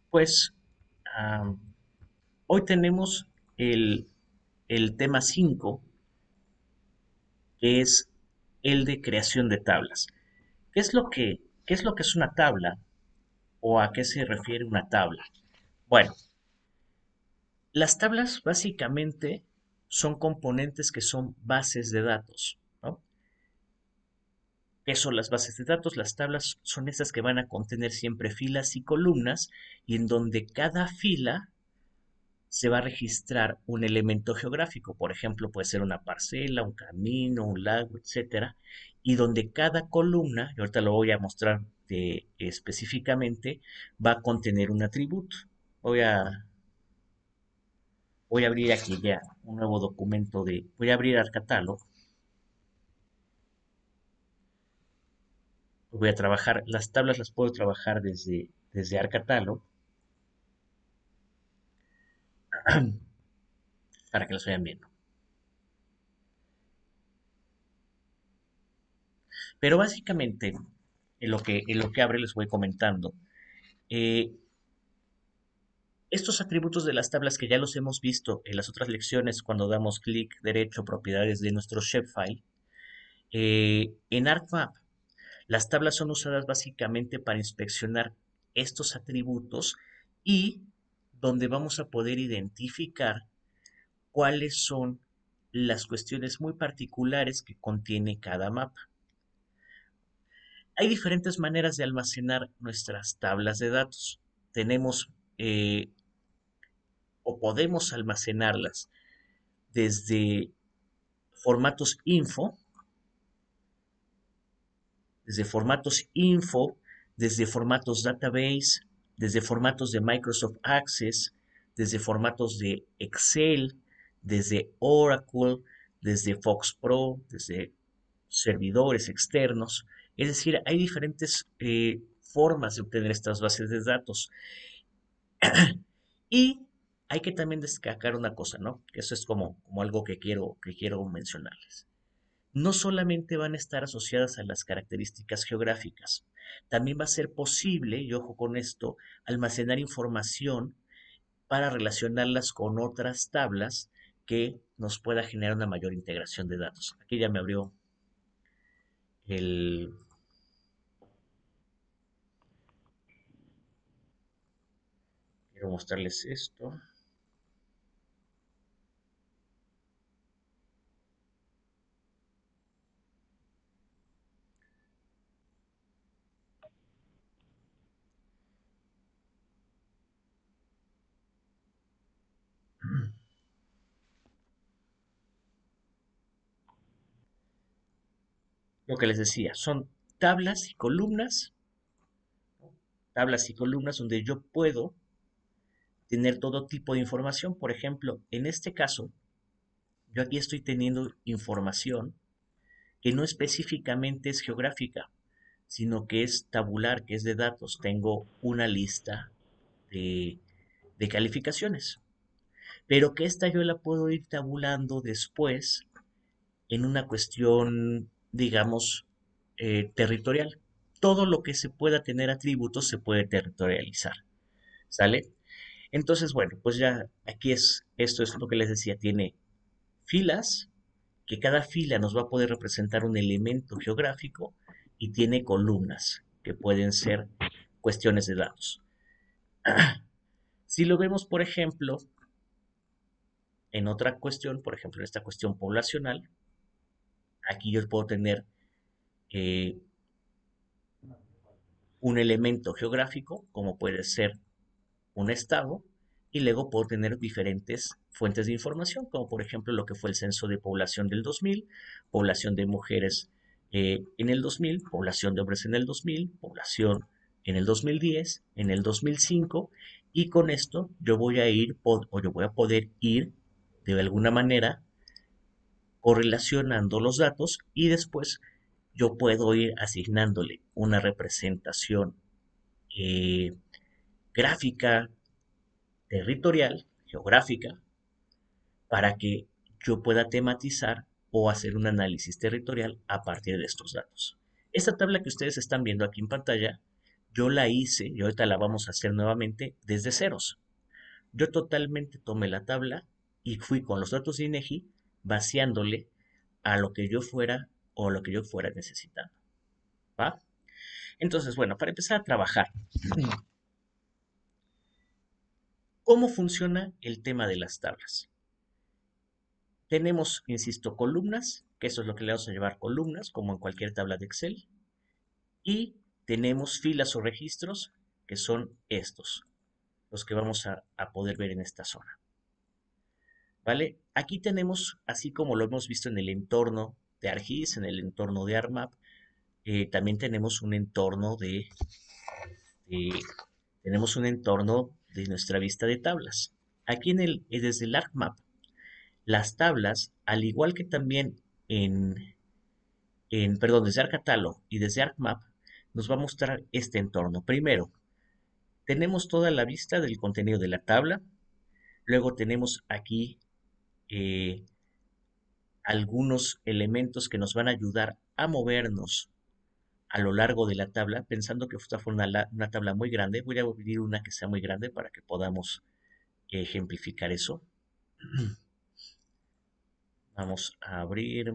Pues am, hoy tenemos el, el tema 5, que es el de creación de tablas. ¿Qué es lo que es una tabla o a qué se refiere una tabla? Bueno, las tablas básicamente son componentes que son bases de datos, ¿no? ¿Qué son las bases de datos? Las tablas son esas que van a contener siempre filas y columnas y en donde cada fila se va a registrar un elemento geográfico, por ejemplo, puede ser una parcela, un camino, un lago, etcétera, y donde cada columna, y ahorita lo voy a mostrar específicamente, va a contener un atributo. Voy a, voy a abrir aquí ya un nuevo documento voy a abrir Arcatalog, voy a trabajar, las tablas las puedo trabajar desde Arcatalog para que las vayan viendo. Pero básicamente, en lo que abre les voy comentando. Eh, Estos atributos de las tablas que ya los hemos visto en las otras lecciones cuando damos clic derecho propiedades de nuestro shapefile, en ArcMap las tablas son usadas básicamente para inspeccionar estos atributos y donde vamos a poder identificar cuáles son las cuestiones muy particulares que contiene cada mapa. Hay diferentes maneras de almacenar nuestras tablas de datos. Tenemos o podemos almacenarlas desde formatos desde formatos info, desde formatos database, desde formatos de Microsoft Access, desde formatos de Excel, desde Oracle, desde Fox Pro, desde servidores externos. Es decir, hay diferentes formas de obtener estas bases de datos. Y hay que también destacar una cosa, ¿no? Que eso es como algo que quiero mencionarles. No solamente van a estar asociadas a las características geográficas, también va a ser posible, y ojo con esto, almacenar información para relacionarlas con otras tablas que nos pueda generar una mayor integración de datos. Aquí ya me abrió el... Quiero mostrarles esto. Lo que les decía, son tablas y columnas, tablas y columnas donde yo puedo tener todo tipo de información. Por ejemplo, en este caso, yo aquí estoy teniendo información que no específicamente es geográfica, sino que es tabular, que es de datos. Tengo una lista de, de calificaciones, pero que esta yo la puedo ir tabulando después en una cuestión, digamos, territorial. Todo lo que se pueda tener atributos se puede territorializar, ¿sale? Entonces, bueno, pues ya aquí esto es lo que les decía, tiene filas, que cada fila nos va a poder representar un elemento geográfico y tiene columnas, que pueden ser cuestiones de datos. Si lo vemos, por ejemplo, en otra cuestión, por ejemplo, en esta cuestión poblacional, aquí yo puedo tener eh, un elemento geográfico, como puede ser un estado, y luego puedo tener diferentes fuentes de información, como por ejemplo lo que fue el censo de población del 2000, población de mujeres en el 2000, población de hombres en el 2000, población en el 2010, en el 2005, y con esto yo voy a ir, o yo voy a poder ir de alguna manera correlacionando los datos y después yo puedo ir asignándole una representación eh, gráfica, territorial, geográfica, para que yo pueda tematizar o hacer un análisis territorial a partir de estos datos. Esta tabla que ustedes están viendo aquí en pantalla, yo la hice y ahorita la vamos a hacer nuevamente desde ceros. Yo totalmente tomé la tabla y fui con los datos de INEGI vaciándole a lo que yo fuera o lo que yo fuera necesitando. ¿Va? Entonces, bueno, para empezar a trabajar, ¿cómo funciona el tema de las tablas? Tenemos, insisto, columnas, que eso es lo que le vamos a llevar columnas, como en cualquier tabla de Excel, y tenemos filas o registros, que son estos, los que vamos a poder ver en esta zona. ¿Vale? Aquí tenemos, así como lo hemos visto en el entorno de ArcGIS, en el entorno de ArcMap, también de- tenemos un entorno de nuestra vista de tablas. Aquí desde el ArcMap, las tablas, al igual que también perdón, desde ArcCatalog y desde ArcMap, nos va a mostrar este entorno. Primero, tenemos toda la vista del contenido de la tabla. Luego tenemos aquí eh, algunos elementos que nos van a ayudar a movernos a lo largo de la tabla, pensando que esta fue una tabla muy grande. Voy a abrir una que sea muy grande para que podamos ejemplificar eso. Vamos a abrir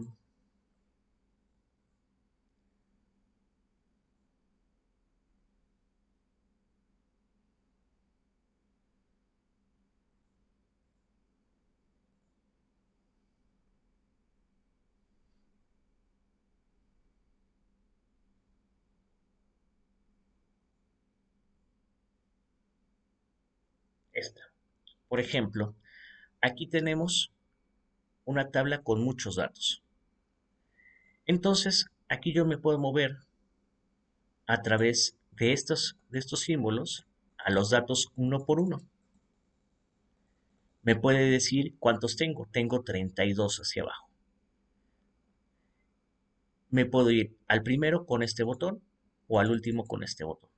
esta. Por ejemplo, aquí tenemos una tabla con muchos datos. Entonces, aquí yo me puedo mover a través de estos símbolos a los datos uno por uno. Me puede decir cuántos tengo. Tengo 32 hacia abajo. Me puedo ir al primero con este botón o al último con este botón.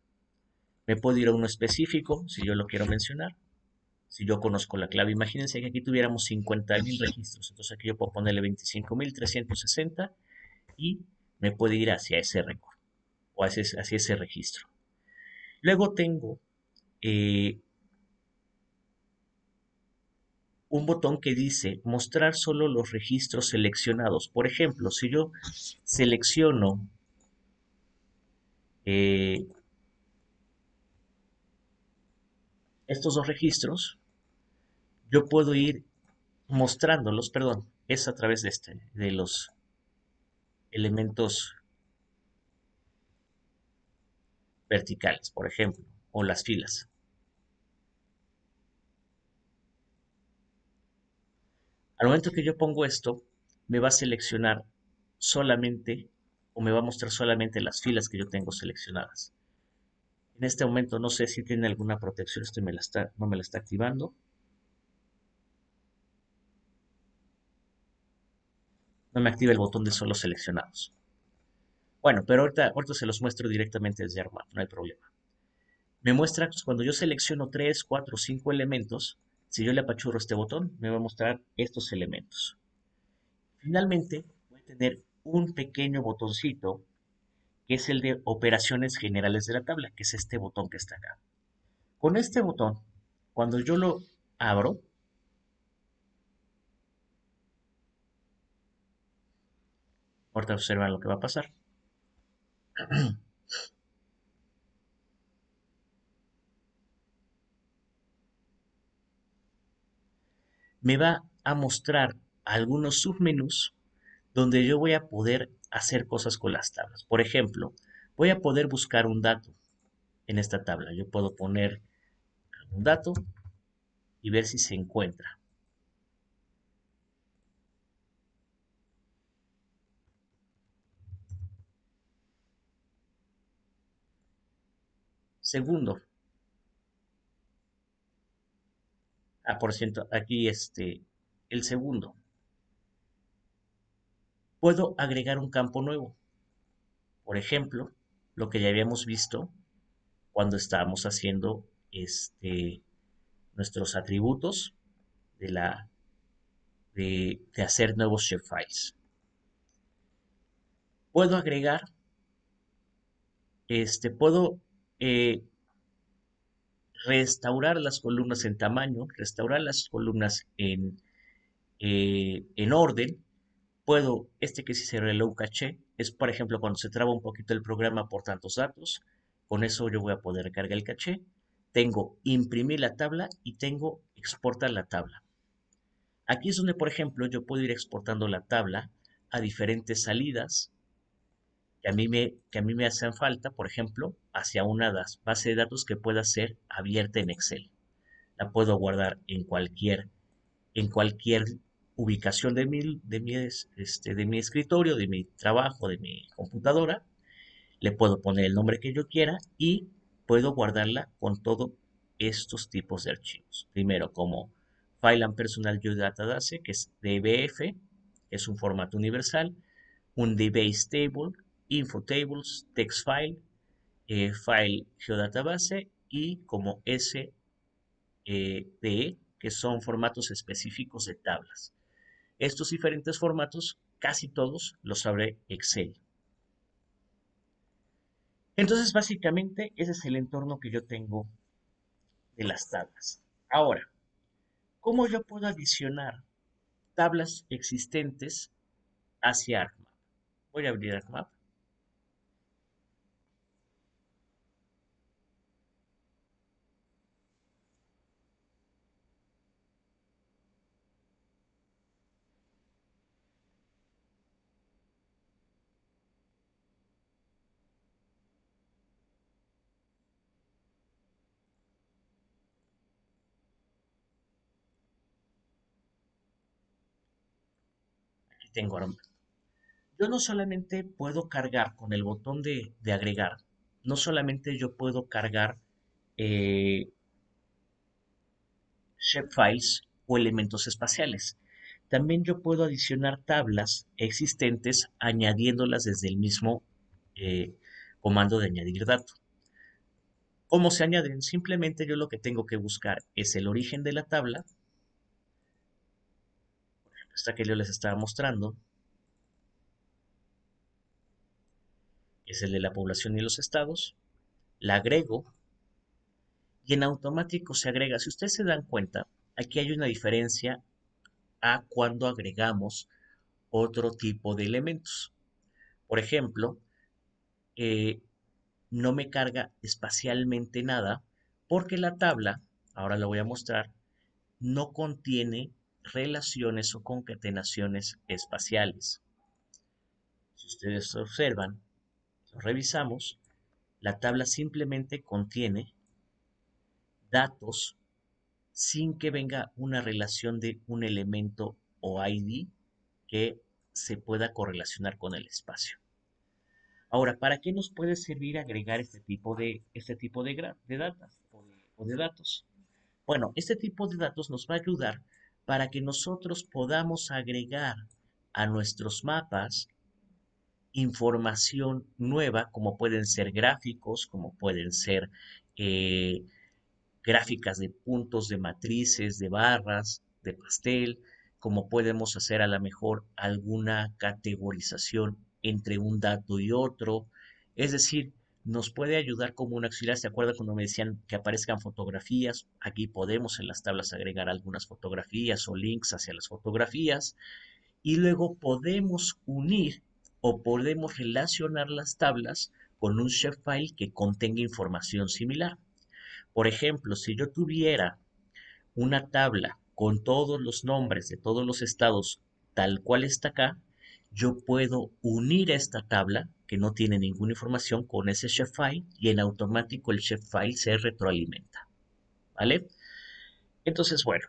Me puedo ir a uno específico si yo lo quiero mencionar. Si yo conozco la clave, imagínense que aquí tuviéramos 50,000 registros. Entonces aquí yo puedo ponerle 25,360 y me puede ir hacia ese récord o hacia ese registro. Luego tengo eh, un botón que dice mostrar solo los registros seleccionados. Por ejemplo, si yo selecciono eh, estos dos registros, yo puedo ir mostrándolos, perdón, es a través de los elementos verticales, por ejemplo, o las filas. Al momento que yo pongo esto, me va a seleccionar solamente o me va a mostrar solamente las filas que yo tengo seleccionadas. En este momento no sé si tiene alguna protección, esto no me la está activando. No me activa el botón de solo seleccionados. Bueno, pero ahorita se los muestro directamente desde ArcMap, no hay problema. Me muestra cuando yo selecciono 3, 4, 5 elementos, si yo le apachurro este botón, me va a mostrar estos elementos. Finalmente, voy a tener un pequeño botoncito que es el de operaciones generales de la tabla, que es este botón que está acá. Con este botón, cuando yo lo abro, ahorita observan lo que va a pasar, me va a mostrar algunos submenús donde yo voy a poder hacer cosas con las tablas. Por ejemplo, voy a poder buscar un dato en esta tabla. Yo puedo poner un dato y ver si se encuentra. Segundo, por ciento, aquí el segundo. Puedo agregar un campo nuevo. Por ejemplo, lo que ya habíamos visto cuando estábamos haciendo nuestros atributos de hacer nuevos shapefiles. Puedo agregar, puedo eh, restaurar las columnas en tamaño, restaurar las columnas en orden. Puedo, que si se reload caché, es por ejemplo cuando se traba un poquito el programa por tantos datos, con eso yo voy a poder recargar el caché. Tengo imprimir la tabla y tengo exportar la tabla. Aquí es donde, por ejemplo, yo puedo ir exportando la tabla a diferentes salidas que a mí me hacen falta, por ejemplo, hacia una base de datos que pueda ser abierta en Excel. La puedo guardar en cualquier ubicación de mi escritorio, de mi trabajo, de mi computadora. Le puedo poner el nombre que yo quiera y puedo guardarla con todos estos tipos de archivos. Primero, como File and Personal Geodatabase, que es DBF, que es un formato universal, un DBase Table, Info Tables, Text File, File Geodatabase y como SDE, que son formatos específicos de tablas. Estos diferentes formatos, casi todos los abre Excel. Entonces, básicamente, ese es el entorno que yo tengo de las tablas. Ahora, ¿cómo yo puedo adicionar tablas existentes hacia ArcMap? Voy a abrir ArcMap. Aquí tengo ArcMap. Yo no solamente puedo cargar con el botón de agregar, no solamente yo puedo cargar eh, shapefiles o elementos espaciales. También yo puedo adicionar tablas existentes añadiéndolas desde el mismo eh, comando de añadir dato. ¿Cómo se añaden? Simplemente yo lo que tengo que buscar es el origen de la tabla, esta que yo les estaba mostrando, es el de la población y los estados, la agrego y en automático se agrega. Si ustedes se dan cuenta, aquí hay una diferencia a cuando agregamos otro tipo de elementos. Por ejemplo, eh, no me carga espacialmente nada porque la tabla, ahora la voy a mostrar, no contiene relaciones o concatenaciones espaciales. Si ustedes observan, lo revisamos, la tabla simplemente contiene datos sin que venga una relación de un elemento o ID que se pueda correlacionar con el espacio. Ahora, ¿para qué nos puede servir agregar este tipo de datos? Bueno, este tipo de datos nos va a ayudar para que nosotros podamos agregar a nuestros mapas información nueva, como pueden ser gráficos, como pueden ser eh, gráficas de puntos, de matrices, de barras, de pastel, como podemos hacer a lo mejor alguna categorización entre un dato y otro. Es decir, nos puede ayudar como un auxiliar. ¿Se acuerdan cuando me decían que aparezcan fotografías? Aquí podemos en las tablas agregar algunas fotografías o links hacia las fotografías y luego podemos unir o podemos relacionar las tablas con un shapefile que contenga información similar. Por ejemplo, si yo tuviera una tabla con todos los nombres de todos los estados tal cual está acá, yo puedo unir esta tabla que no tiene ninguna información con ese shapefile y en automático el shapefile se retroalimenta. ¿Vale? Entonces, bueno,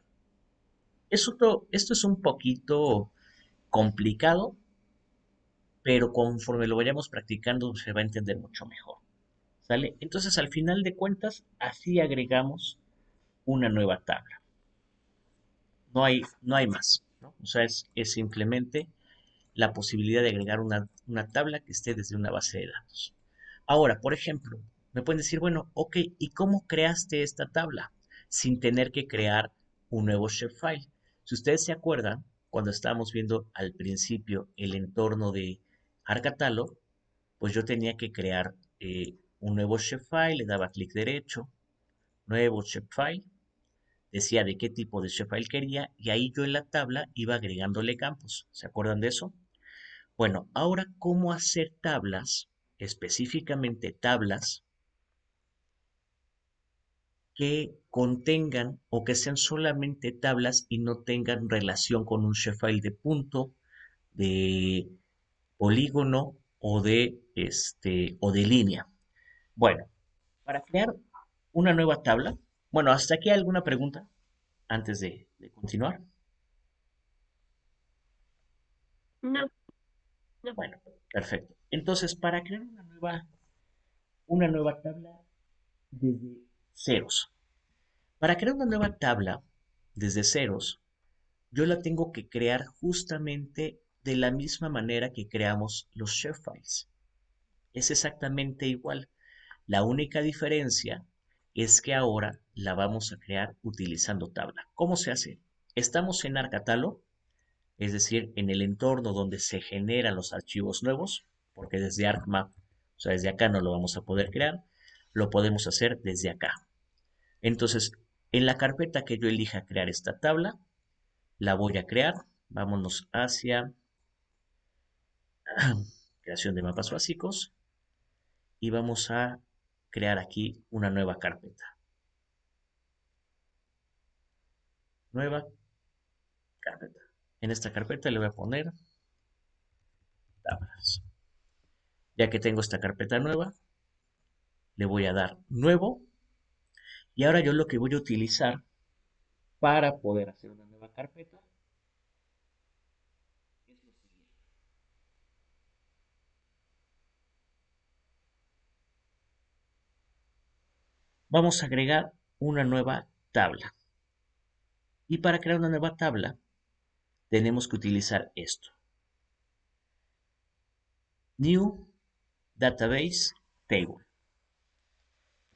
esto es un poquito complicado, pero conforme lo vayamos practicando se va a entender mucho mejor. ¿Sale? Entonces, al final de cuentas, así agregamos una nueva tabla. No hay más, ¿no? O sea, es simplemente la posibilidad de agregar una tabla que esté desde una base de datos. Ahora, por ejemplo, me pueden decir, bueno, ok, ¿y cómo creaste esta tabla sin tener que crear un nuevo shapefile? Si ustedes se acuerdan, cuando estábamos viendo al principio el entorno de Arcatalo, pues yo tenía que crear un nuevo shapefile, le daba clic derecho, nuevo shapefile, decía de qué tipo de shapefile quería y ahí yo en la tabla iba agregándole campos. ¿Se acuerdan de eso? Bueno, ahora, ¿cómo hacer tablas, específicamente tablas, que contengan o que sean solamente tablas y no tengan relación con un shapefile de punto, de polígono o de línea? Bueno, para crear una nueva tabla, bueno, hasta aquí hay alguna pregunta antes de continuar. No, no. Bueno, perfecto. Entonces, para crear una nueva tabla desde ceros. Para crear una nueva tabla desde ceros, yo la tengo que crear justamente de la misma manera que creamos los shapefiles. Es exactamente igual. La única diferencia es que ahora la vamos a crear utilizando tabla. ¿Cómo se hace? Estamos en Arcatalo, es decir, en el entorno donde se generan los archivos nuevos, porque desde ArcMap, o sea, desde acá no lo vamos a poder crear, lo podemos hacer desde acá. Entonces, en la carpeta que yo elija crear esta tabla, la voy a crear. Vámonos hacia creación de mapas básicos y vamos a crear aquí una nueva carpeta. Nueva carpeta. En esta carpeta le voy a poner tablas. Ya que tengo esta carpeta nueva, le voy a dar nuevo y ahora yo lo que voy a utilizar para poder hacer una nueva carpeta es lo siguiente. Vamos a agregar una nueva tabla. Y para crear una nueva tabla tenemos que utilizar esto. New Database Table.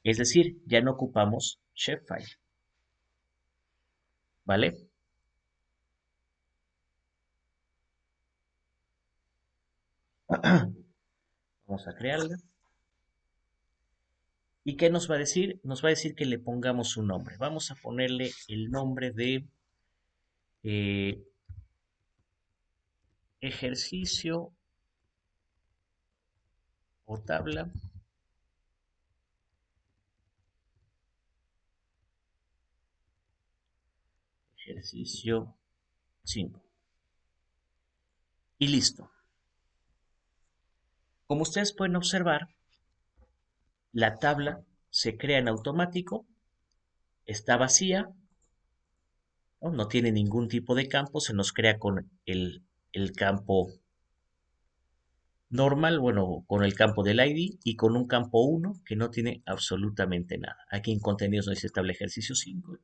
Es decir, ya no ocupamos shapefile. ¿Vale? Vamos a crearla. ¿Y qué nos va a decir? Nos va a decir que le pongamos un nombre. Vamos a ponerle el nombre de eh, ejercicio o tabla. Ejercicio 5. Y listo. Como ustedes pueden observar, la tabla se crea en automático, está vacía, ¿no? No tiene ningún tipo de campo, se nos crea con el campo normal, bueno, con el campo del ID y con un campo 1 que no tiene absolutamente nada. Aquí en contenidos nos dice tabla ejercicio 5.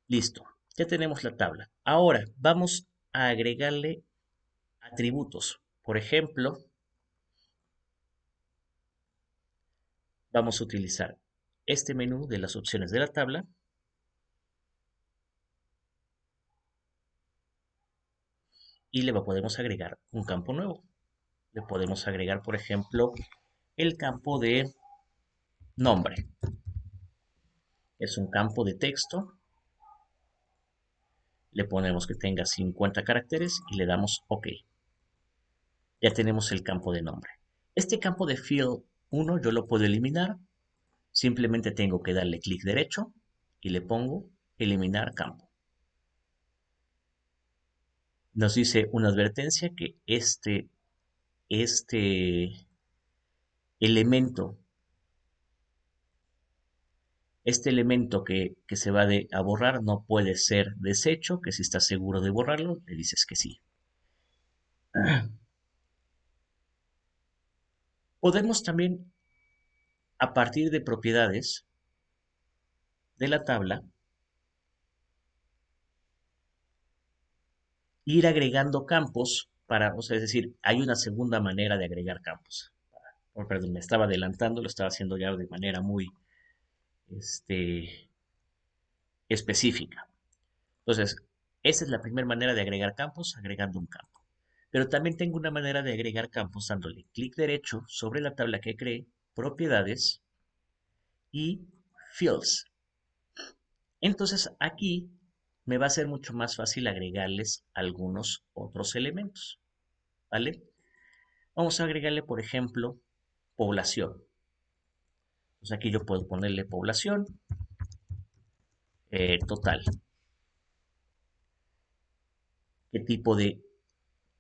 Listo, ya tenemos la tabla. Ahora vamos a agregarle atributos. Por ejemplo, vamos a utilizar este menú de las opciones de la tabla y le podemos agregar un campo nuevo. Le podemos agregar, por ejemplo, el campo de nombre. Es un campo de texto. Le ponemos que tenga 50 caracteres y le damos OK. Ya tenemos el campo de nombre. Este campo de field 1 yo lo puedo eliminar. Simplemente tengo que darle clic derecho y le pongo eliminar campo. Nos dice una advertencia que este elemento, que se va a borrar no puede ser deshecho, que si estás seguro de borrarlo, le dices que sí. Podemos también, a partir de propiedades de la tabla, ir agregando campos para, o sea, es decir, hay una segunda manera de agregar campos. Oh, perdón, me estaba adelantando, lo estaba haciendo ya de manera muy este, específica. Entonces, esa es la primera manera de agregar campos, agregando un campo. Pero también tengo una manera de agregar campos dándole clic derecho sobre la tabla que creé, propiedades y fields. Entonces aquí me va a ser mucho más fácil agregarles algunos otros elementos, ¿vale? Vamos a agregarle, por ejemplo, población. Pues aquí yo puedo ponerle población total. ¿Qué tipo de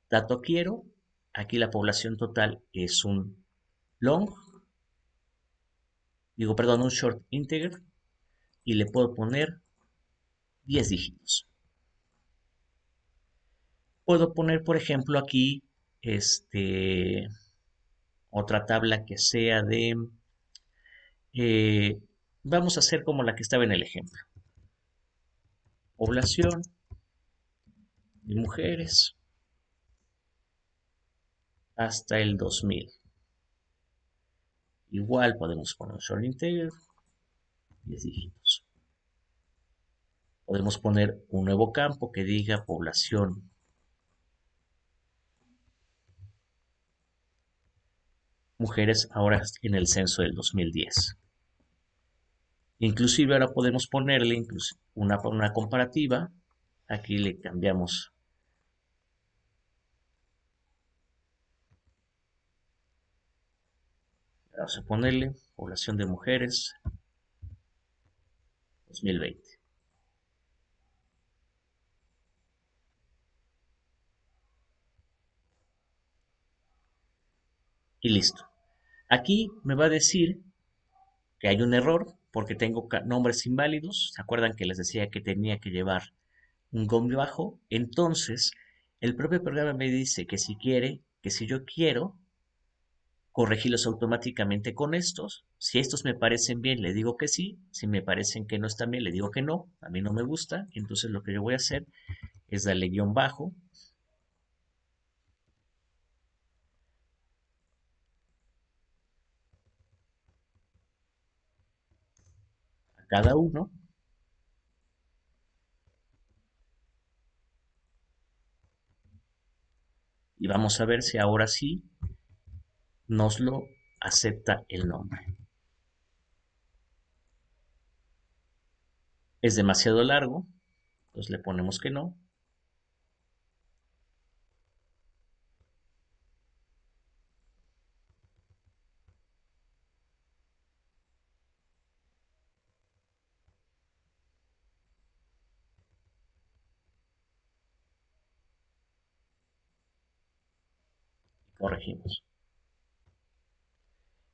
dato quiero? Aquí la población total es un long, perdón, un short integer y le puedo poner 10 dígitos. Puedo poner, por ejemplo, aquí otra tabla que sea de, eh, vamos a hacer como la que estaba en el ejemplo. Población de mujeres hasta el 2000. Igual podemos poner un short integer, 10 dígitos. Podemos poner un nuevo campo que diga población mujeres ahora en el censo del 2010. Inclusive ahora podemos ponerle una comparativa. Aquí le cambiamos. Vamos a ponerle población de mujeres 2020. Y listo. Aquí me va a decir que hay un error porque tengo nombres inválidos. ¿Se acuerdan que les decía que tenía que llevar un guión bajo? Entonces, el propio programa me dice que si yo quiero corregirlos automáticamente con estos. Si estos me parecen bien, le digo que sí. Si me parecen que no están bien, le digo que no. A mí no me gusta. Entonces lo que yo voy a hacer es darle guión bajo a cada uno. Y vamos a ver si ahora sí nos lo acepta el nombre. Es demasiado largo, entonces le ponemos que no. Y corregimos.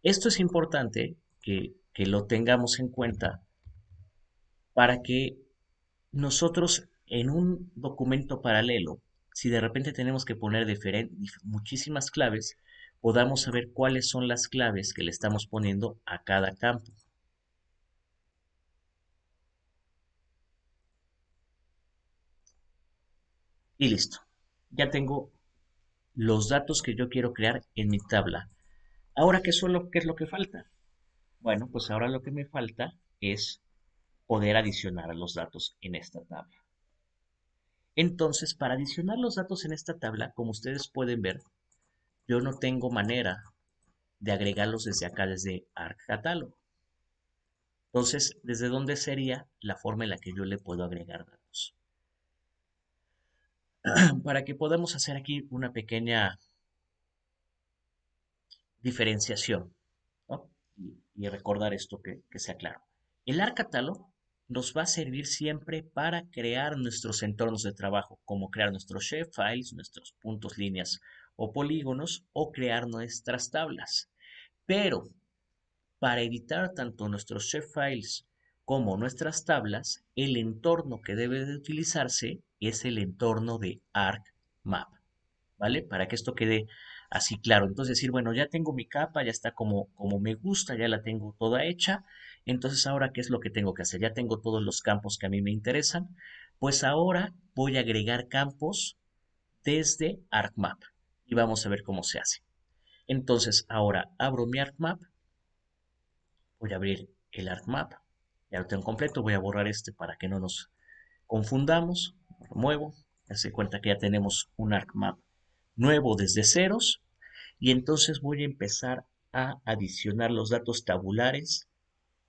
Esto es importante que lo tengamos en cuenta para que nosotros en un documento paralelo, si de repente tenemos que poner muchísimas claves, podamos saber cuáles son las claves que le estamos poniendo a cada campo. Y listo. Ya tengo los datos que yo quiero crear en mi tabla. Ahora, ¿qué es lo que falta? Bueno, pues ahora lo que me falta es poder adicionar los datos en esta tabla. Entonces, para adicionar los datos en esta tabla, como ustedes pueden ver, yo no tengo manera de agregarlos desde acá, desde ArcCatálogo. Entonces, ¿desde dónde sería la forma en la que yo le puedo agregar datos? Para que podamos hacer aquí una pequeña diferenciación, ¿no? Y recordar esto que sea claro. El ArcCatálogo nos va a servir siempre para crear nuestros entornos de trabajo, como crear nuestros shapefiles, nuestros puntos, líneas o polígonos, o crear nuestras tablas. Pero para editar tanto nuestros shapefiles como nuestras tablas, el entorno que debe de utilizarse es el entorno de ArcMap, ¿vale? Para que esto quede así claro. Entonces decir, bueno, ya tengo mi capa, ya está como me gusta, ya la tengo toda hecha. Entonces ahora, ¿qué es lo que tengo que hacer? Ya tengo todos los campos que a mí me interesan. Pues ahora voy a agregar campos desde ArcMap y vamos a ver cómo se hace. Entonces ahora abro mi ArcMap, voy a abrir el ArcMap, ya lo tengo completo, voy a borrar este para que no nos confundamos, lo remuevo, ya se cuenta que ya tenemos un ArcMap nuevo desde ceros y entonces voy a empezar a adicionar los datos tabulares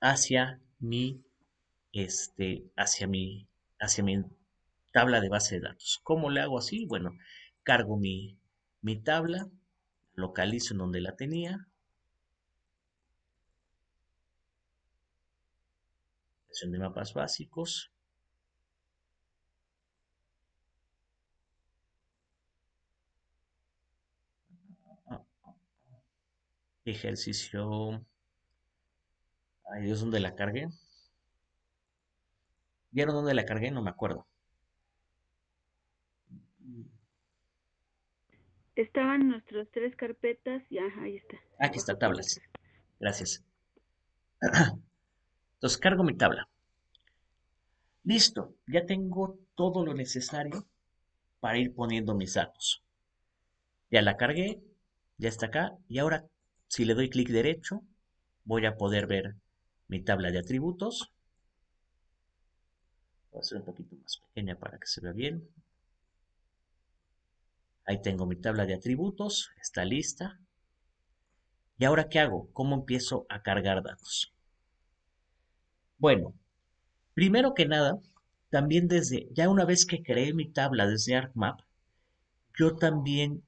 hacia mi, hacia mi tabla de base de datos. ¿Cómo le hago así? Bueno, cargo mi tabla, localizo en donde la tenía, sesión de mapas básicos, ejercicio, ay Dios, ¿dónde la cargué? ¿Vieron dónde la cargué? No me acuerdo. Estaban nuestras tres carpetas, ya, ahí está, Aquí abajo está, tiene que tablas. ser. Gracias. Entonces cargo mi tabla. Listo, ya tengo todo lo necesario para ir poniendo mis datos. Ya la cargué, ya está acá. Y ahora, si le doy clic derecho, voy a poder ver mi tabla de atributos. Voy a hacer un poquito más pequeña para que se vea bien. Ahí tengo mi tabla de atributos, está lista. ¿Y ahora qué hago? ¿Cómo empiezo a cargar datos? Bueno, primero que nada, también ya una vez que creé mi tabla desde ArcMap, yo también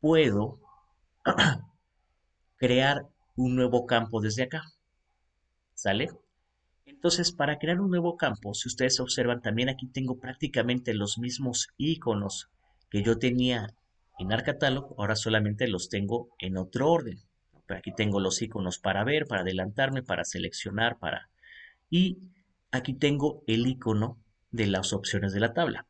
puedo crear un nuevo campo desde acá. ¿Sale? Entonces, para crear un nuevo campo, si ustedes observan, también aquí tengo prácticamente los mismos iconos que yo tenía en ArcCatalog, ahora solamente los tengo en otro orden. Aquí tengo los iconos para ver, para adelantarme, para seleccionar, para... Y aquí tengo el icono de las opciones de la tabla.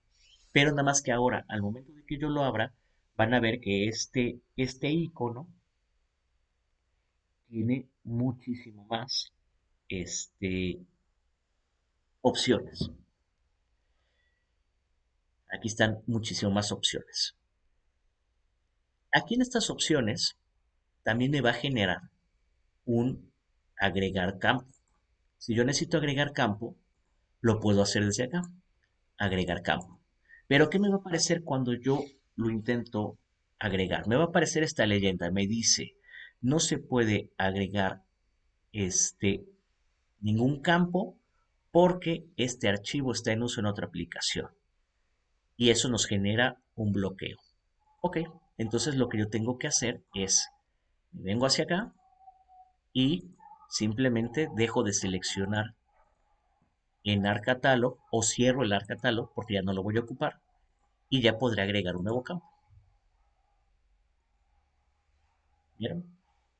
Pero nada más que ahora, al momento de que yo lo abra, van a ver que este icono tiene muchísimo más opciones. Aquí están muchísimo más opciones. Aquí en estas opciones también me va a generar un agregar campo. Si yo necesito agregar campo, lo puedo hacer desde acá, agregar campo. Pero ¿qué me va a aparecer cuando yo lo intento agregar? Me va a aparecer esta leyenda, me dice, no se puede agregar este ningún campo porque este archivo está en uso en otra aplicación. Y eso nos genera un bloqueo. Ok, entonces lo que yo tengo que hacer es, vengo hacia acá y simplemente dejo de seleccionar en ArcCatalog o cierro el ArcCatalog porque ya no lo voy a ocupar y ya podré agregar un nuevo campo. ¿Vieron?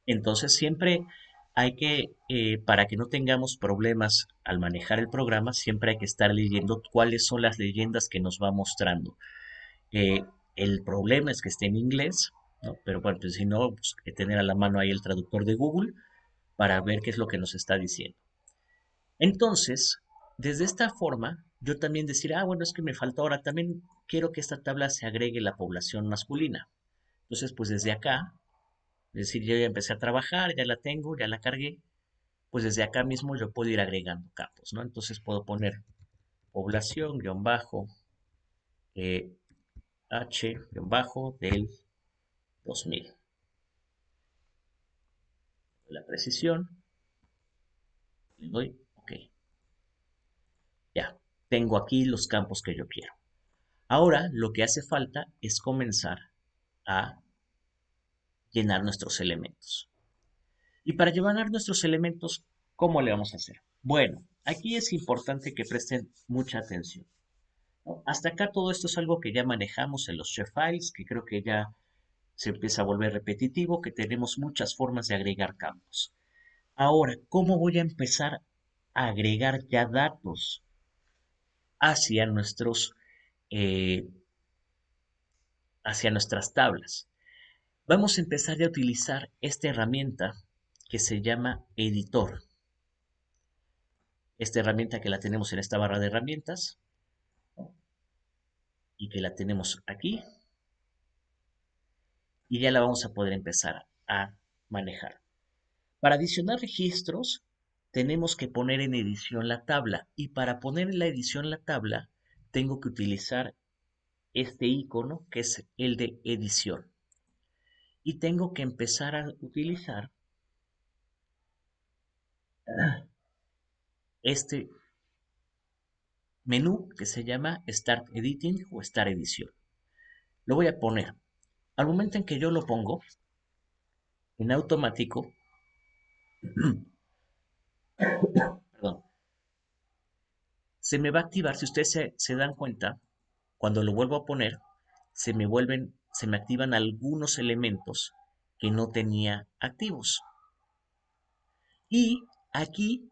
Entonces siempre hay que, para que no tengamos problemas al manejar el programa, siempre hay que estar leyendo cuáles son las leyendas que nos va mostrando. Eh, el problema es que esté en inglés, ¿no? Pero bueno, pues si no, pues, que tener a la mano ahí el traductor de Google para ver qué es lo que nos está diciendo. Entonces, desde esta forma, yo también decir, bueno, es que me falta ahora, también quiero que esta tabla se agregue la población masculina. Entonces, pues desde acá, es decir, yo ya empecé a trabajar, ya la tengo, ya la cargué, pues desde acá mismo yo puedo ir agregando campos, ¿no? Entonces puedo poner población, guión bajo, H, guión bajo, del 2000. La precisión, le doy OK. Ya, tengo aquí los campos que yo quiero. Ahora lo que hace falta es comenzar a llenar nuestros elementos. Y para llenar nuestros elementos, ¿cómo le vamos a hacer? Bueno, aquí es importante que presten mucha atención, ¿no? Hasta acá todo esto es algo que ya manejamos en los sharefiles, que creo que ya se empieza a volver repetitivo, que tenemos muchas formas de agregar campos. Ahora, ¿cómo voy a empezar a agregar ya datos hacia eh, hacia nuestras tablas? Vamos a empezar a utilizar esta herramienta que se llama editor. Esta herramienta que la tenemos en esta barra de herramientas, ¿no? Y que la tenemos aquí y ya la vamos a poder empezar a manejar. Para adicionar registros tenemos que poner en edición la tabla y para poner en la edición la tabla tengo que utilizar este icono que es el de edición. Y tengo que empezar a utilizar este menú que se llama Start Editing o Start Edición. Lo voy a poner. Al momento en que yo lo pongo, en automático, perdón, se me va a activar. Si ustedes se dan cuenta, cuando lo vuelvo a poner, se me activan algunos elementos que no tenía activos. Y aquí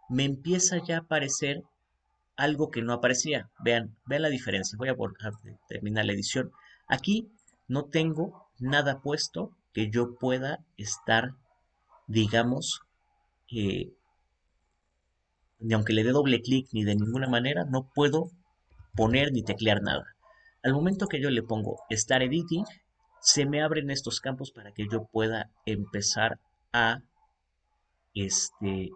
me empieza ya a aparecer algo que no aparecía. Vean la diferencia. Voy a terminar la edición. Aquí no tengo nada puesto que yo pueda estar, digamos, eh, ni aunque le dé doble clic ni de ninguna manera, no puedo poner ni teclear nada. Al momento que yo le pongo Start Editing, se me abren estos campos para que yo pueda empezar a, este,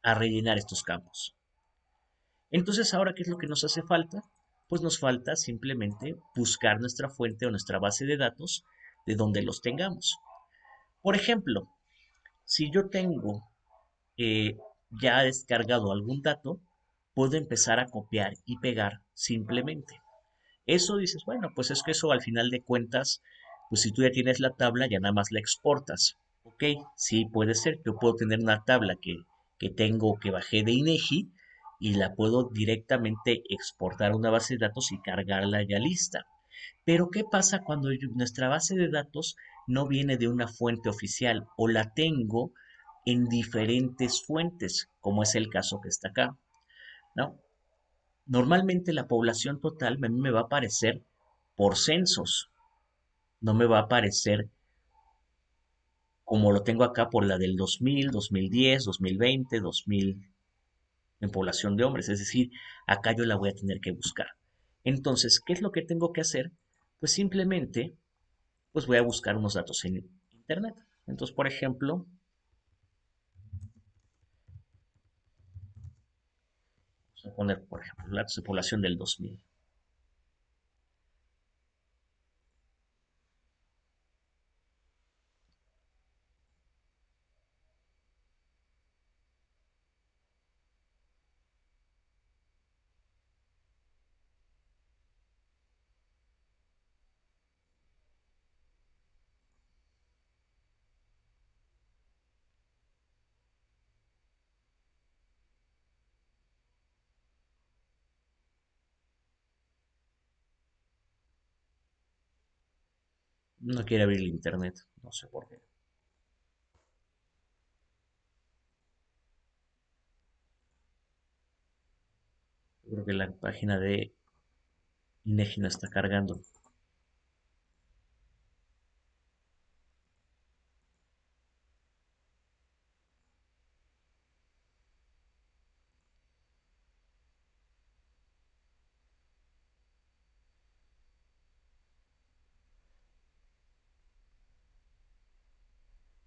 a rellenar estos campos. Entonces, ahora, ¿qué es lo que nos hace falta? Pues nos falta simplemente buscar nuestra fuente o nuestra base de datos de donde los tengamos. Por ejemplo, si yo tengo ya descargado algún dato, puedo empezar a copiar y pegar simplemente. Eso dices, bueno, pues es que eso al final de cuentas, pues si tú ya tienes la tabla, ya nada más la exportas. Ok, sí, puede ser. Yo puedo tener una tabla que tengo que bajé de INEGI y la puedo directamente exportar a una base de datos y cargarla ya lista. Pero ¿qué pasa cuando nuestra base de datos no viene de una fuente oficial o la tengo en diferentes fuentes, como es el caso que está acá, ¿no? Normalmente la población total a mí me va a aparecer por censos, no me va a aparecer como lo tengo acá por la del 2000, 2010, 2020, 2000 en población de hombres, es decir, acá yo la voy a tener que buscar. Entonces, ¿qué es lo que tengo que hacer? Pues simplemente, pues voy a buscar unos datos en internet. Entonces, por ejemplo, vamos a poner, por ejemplo, datos de población del 2000. No quiere abrir el internet, no sé por qué. Yo creo que la página de INEGI no está cargando.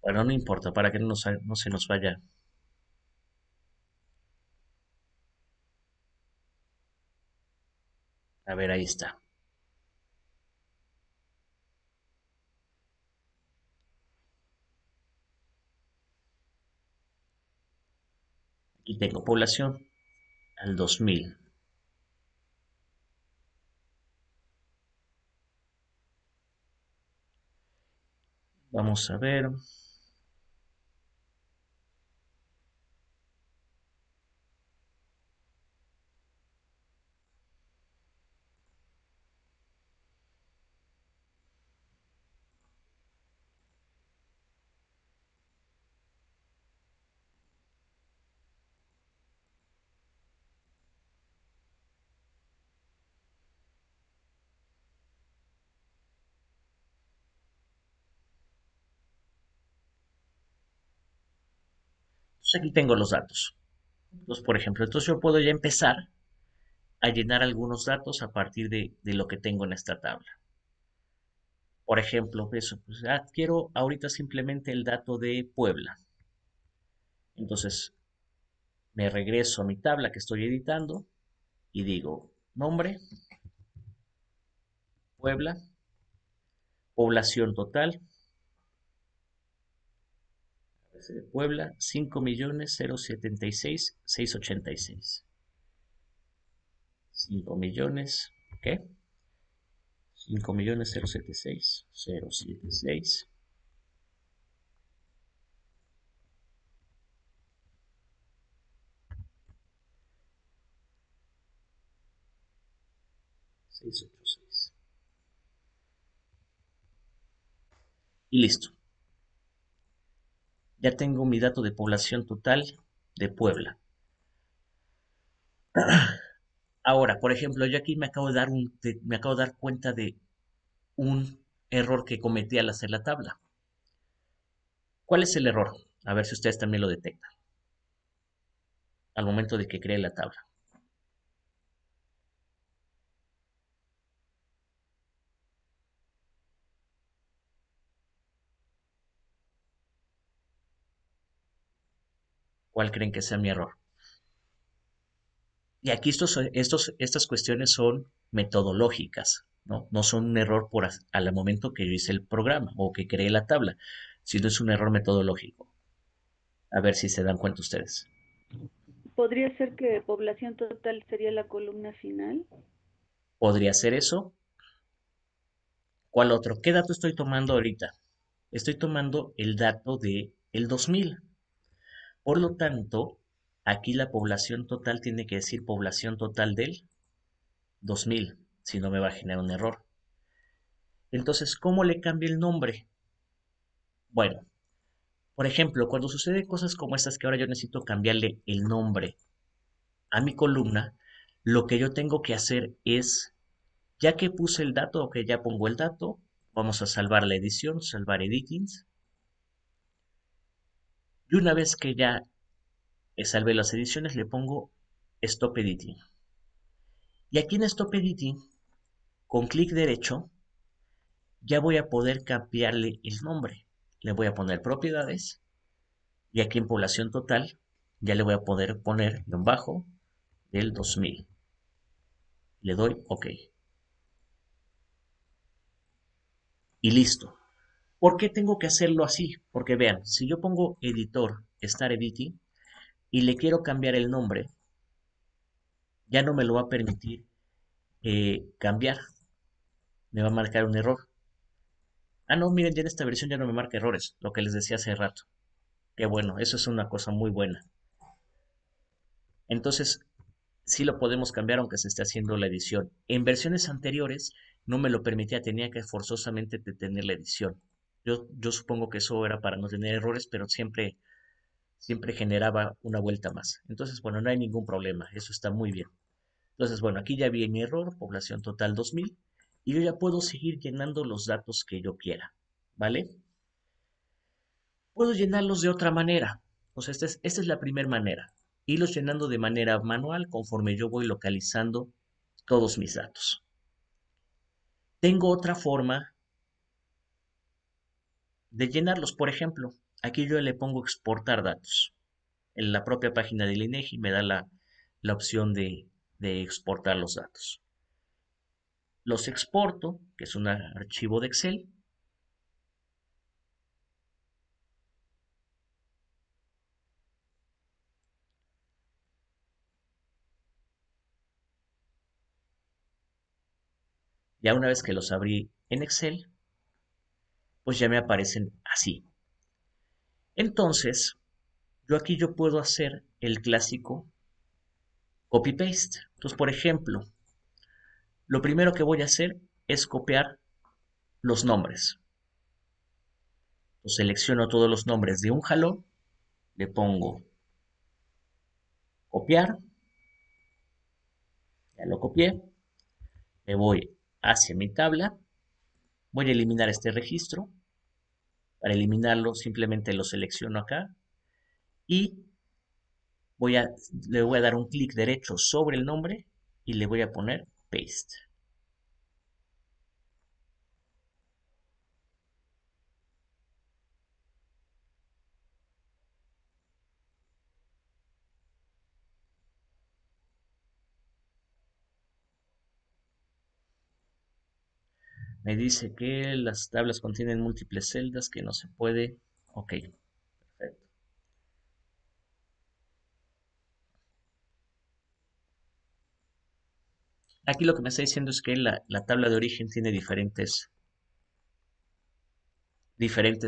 Bueno, no importa, para que no se nos vaya. A ver, ahí está. Aquí tengo población al 2000. Vamos a ver. Entonces aquí tengo los datos. Entonces, por ejemplo, entonces yo puedo ya empezar a llenar algunos datos a partir de lo que tengo en esta tabla. Por ejemplo, eso, pues, quiero ahorita simplemente el dato de Puebla. Entonces me regreso a mi tabla que estoy editando y digo nombre, Puebla, población total de Puebla, 5.076.686. 5.000.000, ¿qué? 5.076.076. 686. Y listo. Ya tengo mi dato de población total de Puebla. Ahora, por ejemplo, yo aquí me acabo de dar cuenta de un error que cometí al hacer la tabla. ¿Cuál es el error? A ver si ustedes también lo detectan al momento de que cree la tabla. ¿Cuál creen que sea mi error? Y aquí estas cuestiones son metodológicas, ¿no? No son un error al momento que yo hice el programa o que creé la tabla, sino es un error metodológico. A ver si se dan cuenta ustedes. ¿Podría ser que población total sería la columna final? ¿Podría ser eso? ¿Cuál otro? ¿Qué dato estoy tomando ahorita? Estoy tomando el dato de el 2000. Por lo tanto, aquí la población total tiene que decir población total del 2000, si no me va a generar un error. Entonces, ¿cómo le cambio el nombre? Bueno, por ejemplo, cuando sucede cosas como estas que ahora yo necesito cambiarle el nombre a mi columna, lo que yo tengo que hacer es, ya que puse el dato o que ya pongo el dato, vamos a salvar la edición, salvar editings, y una vez que ya salvé las ediciones, le pongo Stop Editing. Y aquí en Stop Editing, con clic derecho, ya voy a poder cambiarle el nombre. Le voy a poner propiedades, y aquí en población total, ya le voy a poder poner guión bajo del 2000. Le doy OK. Y listo. ¿Por qué tengo que hacerlo así? Porque vean, si yo pongo editor, Start Editing, y le quiero cambiar el nombre, ya no me lo va a permitir cambiar. Me va a marcar un error. Ah, no, miren, ya en esta versión ya no me marca errores, lo que les decía hace rato. Qué bueno, eso es una cosa muy buena. Entonces, sí lo podemos cambiar aunque se esté haciendo la edición. En versiones anteriores no me lo permitía, tenía que forzosamente detener la edición. Yo supongo que eso era para no tener errores, pero siempre generaba una vuelta más. Entonces, bueno, no hay ningún problema, eso está muy bien. Entonces, bueno, aquí ya vi mi error, población total 2000, y yo ya puedo seguir llenando los datos que yo quiera, ¿vale? Puedo llenarlos de otra manera. O sea, esta es la primera manera. Irlos llenando de manera manual conforme yo voy localizando todos mis datos. Tengo otra forma de llenarlos. Por ejemplo, aquí yo le pongo exportar datos. En la propia página del INEGI me da la opción de exportar los datos. Los exporto, que es un archivo de Excel. Ya una vez que los abrí en Excel, pues ya me aparecen así. Entonces, yo puedo hacer el clásico copy-paste. Entonces, por ejemplo, lo primero que voy a hacer es copiar los nombres. Entonces, selecciono todos los nombres de un jalón, le pongo copiar, ya lo copié, me voy hacia mi tabla, voy a eliminar este registro. Para eliminarlo, simplemente lo selecciono acá y le voy a dar un clic derecho sobre el nombre y le voy a poner paste. Me dice que las tablas contienen múltiples celdas, que no se puede. Ok, perfecto. Aquí lo que me está diciendo es que la tabla de origen tiene diferentes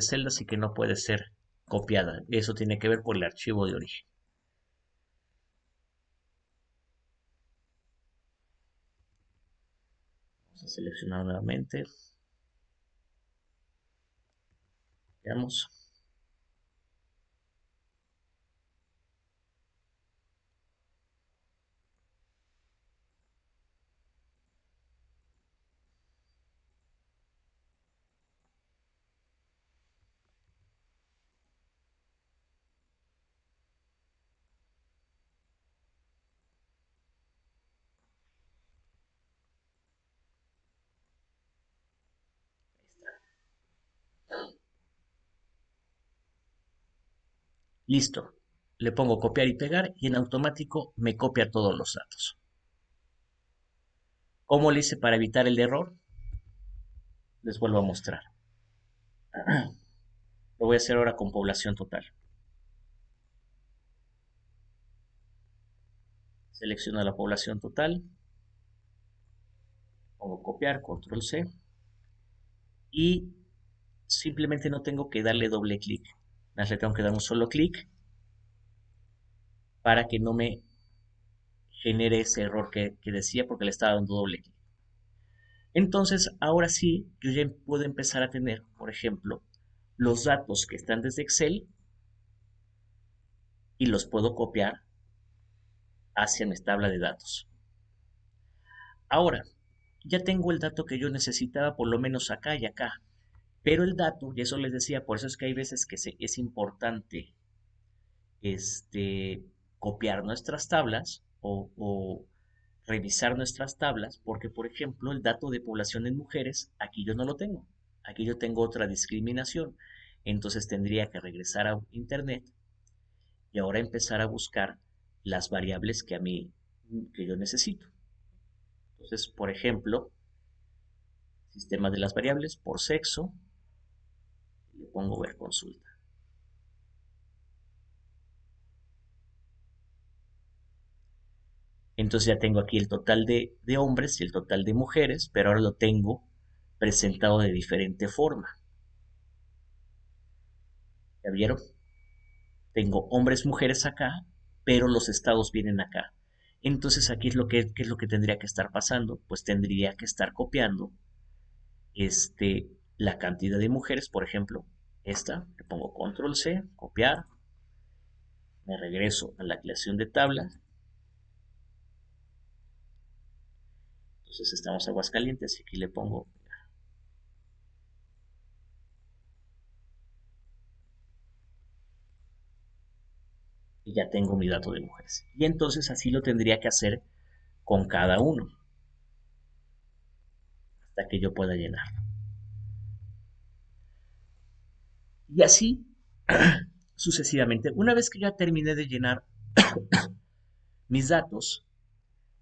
celdas y que no puede ser copiada. Eso tiene que ver por el archivo de origen. Vamos a seleccionar nuevamente. Veamos. Listo. Le pongo copiar y pegar y en automático me copia todos los datos. ¿Cómo le hice para evitar el error? Les vuelvo a mostrar. Lo voy a hacer ahora con población total. Selecciono la población total, pongo copiar, control C y simplemente no tengo que darle doble clic. Más le tengo que dar un solo clic para que no me genere ese error que decía porque le estaba dando doble clic. Entonces, ahora sí, yo ya puedo empezar a tener, por ejemplo, los datos que están desde Excel y los puedo copiar hacia mi tabla de datos. Ahora, ya tengo el dato que yo necesitaba por lo menos acá y acá, pero el dato, y eso les decía, por eso es que hay veces que es importante copiar nuestras tablas o revisar nuestras tablas, porque por ejemplo el dato de población en mujeres, aquí yo no lo tengo, aquí yo tengo otra discriminación, entonces tendría que regresar a internet y ahora empezar a buscar las variables que yo necesito. Entonces, por ejemplo, sistema de las variables por sexo, le pongo ver consulta. Entonces ya tengo aquí el total de hombres y el total de mujeres, pero ahora lo tengo presentado de diferente forma. ¿Ya vieron? Tengo hombres, mujeres acá, pero los estados vienen acá. Entonces aquí ¿qué es lo que tendría que estar pasando? Pues tendría que estar copiando la cantidad de mujeres, por ejemplo, esta, le pongo control C, copiar, me regreso a la creación de tabla. Entonces estamos Aguascalientes y aquí le pongo y ya tengo mi dato de mujeres. Y entonces así lo tendría que hacer con cada uno hasta que yo pueda llenar. Y así sucesivamente. Una vez que ya terminé de llenar mis datos,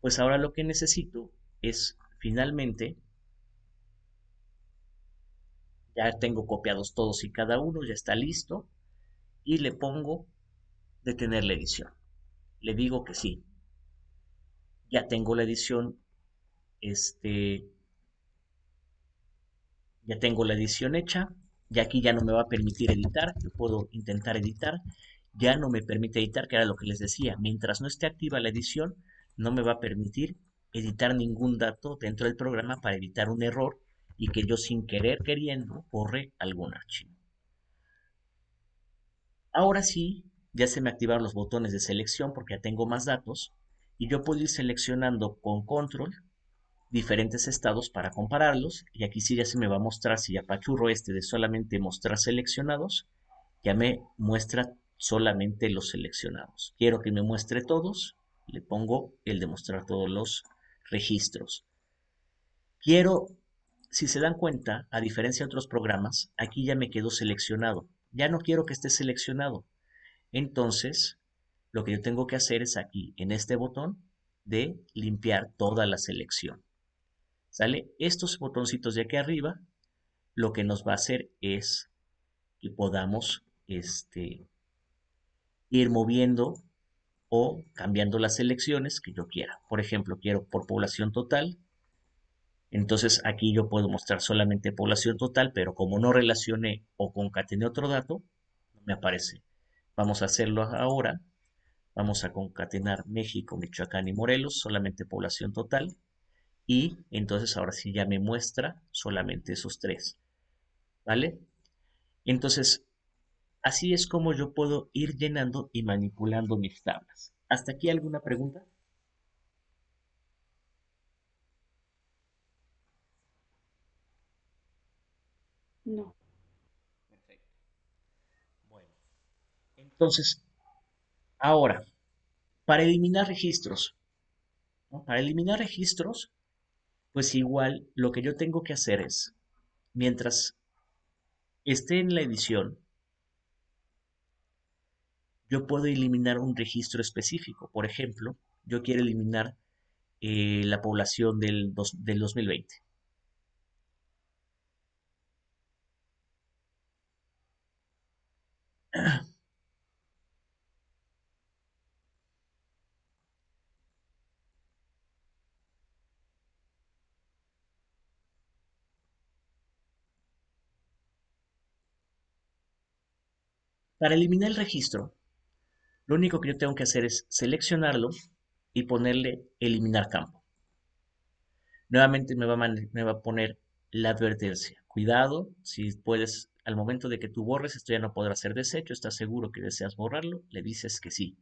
pues ahora lo que necesito es finalmente, ya tengo copiados todos y cada uno, ya está listo, y le pongo detener la edición. Le digo que sí, ya tengo la edición, este, ya tengo la edición hecha, y aquí ya no me va a permitir editar, yo puedo intentar editar, ya no me permite editar, que era lo que les decía, mientras no esté activa la edición, no me va a permitir editar ningún dato dentro del programa para evitar un error y que yo sin querer queriendo borre algún archivo. Ahora sí, ya se me activaron los botones de selección porque ya tengo más datos y yo puedo ir seleccionando con control diferentes estados para compararlos y aquí sí ya se me va a mostrar si apachurro de solamente mostrar seleccionados, ya me muestra solamente los seleccionados. Quiero que me muestre todos, le pongo el de mostrar todos los registros. Quiero, si se dan cuenta, a diferencia de otros programas, aquí ya me quedó seleccionado. Ya no quiero que esté seleccionado. Entonces, lo que yo tengo que hacer es aquí, en este botón, de limpiar toda la selección. ¿Sale? Estos botoncitos de aquí arriba lo que nos va a hacer es que podamos ir moviendo o cambiando las selecciones que yo quiera. Por ejemplo, quiero por población total, entonces aquí yo puedo mostrar solamente población total, pero como no relacioné o concatené otro dato, no me aparece. Vamos a hacerlo ahora. Vamos a concatenar México, Michoacán y Morelos, solamente población total. Y entonces ahora sí ya me muestra solamente esos tres. ¿Vale? Entonces, así es como yo puedo ir llenando y manipulando mis tablas. ¿Hasta aquí alguna pregunta? No, Perfecto. Bueno, entonces, ahora, para eliminar registros, ¿no? Para eliminar registros, pues igual lo que yo tengo que hacer es, mientras esté en la edición, yo puedo eliminar un registro específico. Por ejemplo, yo quiero eliminar la población del 2020. Para eliminar el registro, lo único que yo tengo que hacer es seleccionarlo y ponerle eliminar campo. Nuevamente me va a poner la advertencia. Cuidado, si puedes, al momento de que tú borres, esto ya no podrá ser deshecho. ¿Estás seguro que deseas borrarlo? Le dices que sí.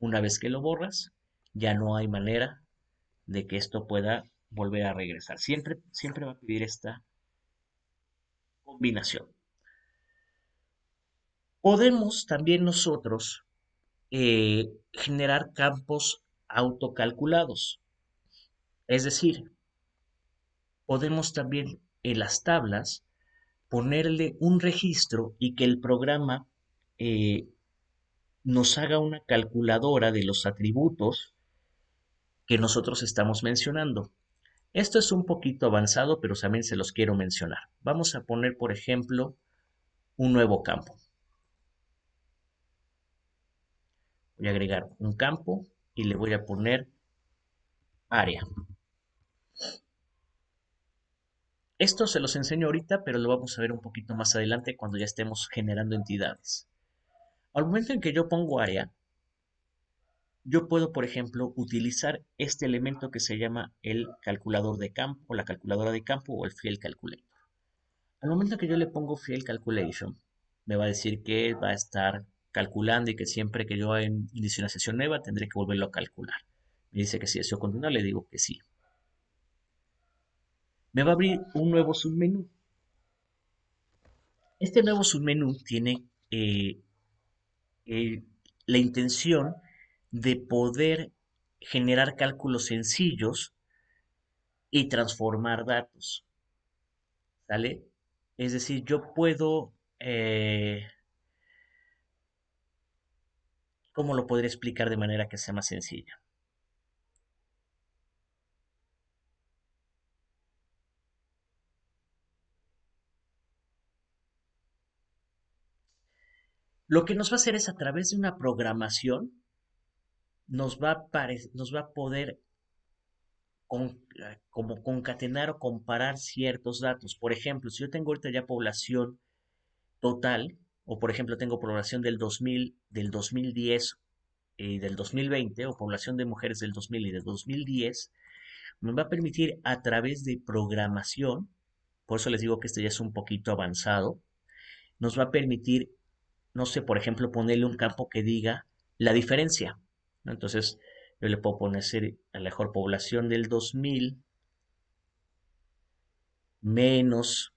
Una vez que lo borras, ya no hay manera de que esto pueda volver a regresar. Siempre va a pedir esta combinación. Podemos también nosotros generar campos autocalculados. Es decir, podemos también en las tablas ponerle un registro y que el programa eh, nos haga una calculadora de los atributos que nosotros estamos mencionando. Esto es un poquito avanzado, pero también se los quiero mencionar. Vamos a poner, por ejemplo, un nuevo campo. Voy a agregar un campo y le voy a poner área. Esto se los enseño ahorita, pero lo vamos a ver un poquito más adelante cuando ya estemos generando entidades. Al momento en que yo pongo área, yo puedo, por ejemplo, utilizar este elemento que se llama el calculador de campo, la calculadora de campo o el field calculator. Al momento que yo le pongo field calculation, me va a decir que va a estar calculando y que siempre que yo inicie una sesión nueva tendré que volverlo a calcular. Me dice que si deseo continuar, le digo que sí. Me va a abrir un nuevo submenú. Este nuevo submenú tiene eh, la intención de poder generar cálculos sencillos y transformar datos, ¿sale? Es decir, yo puedo, ¿cómo lo podría explicar de manera que sea más sencilla? Lo que nos va a hacer es a través de una programación, nos va a poder como concatenar o comparar ciertos datos. Por ejemplo, si yo tengo ahorita ya población total, o por ejemplo tengo población del 2000, del 2010 y del 2020, o población de mujeres del 2000 y del 2010, me va a permitir a través de programación, por eso les digo que este ya es un poquito avanzado, nos va a permitir, no sé, por ejemplo, ponerle un campo que diga la diferencia, ¿no? Entonces, yo le puedo poner a la mejor población del 2000 menos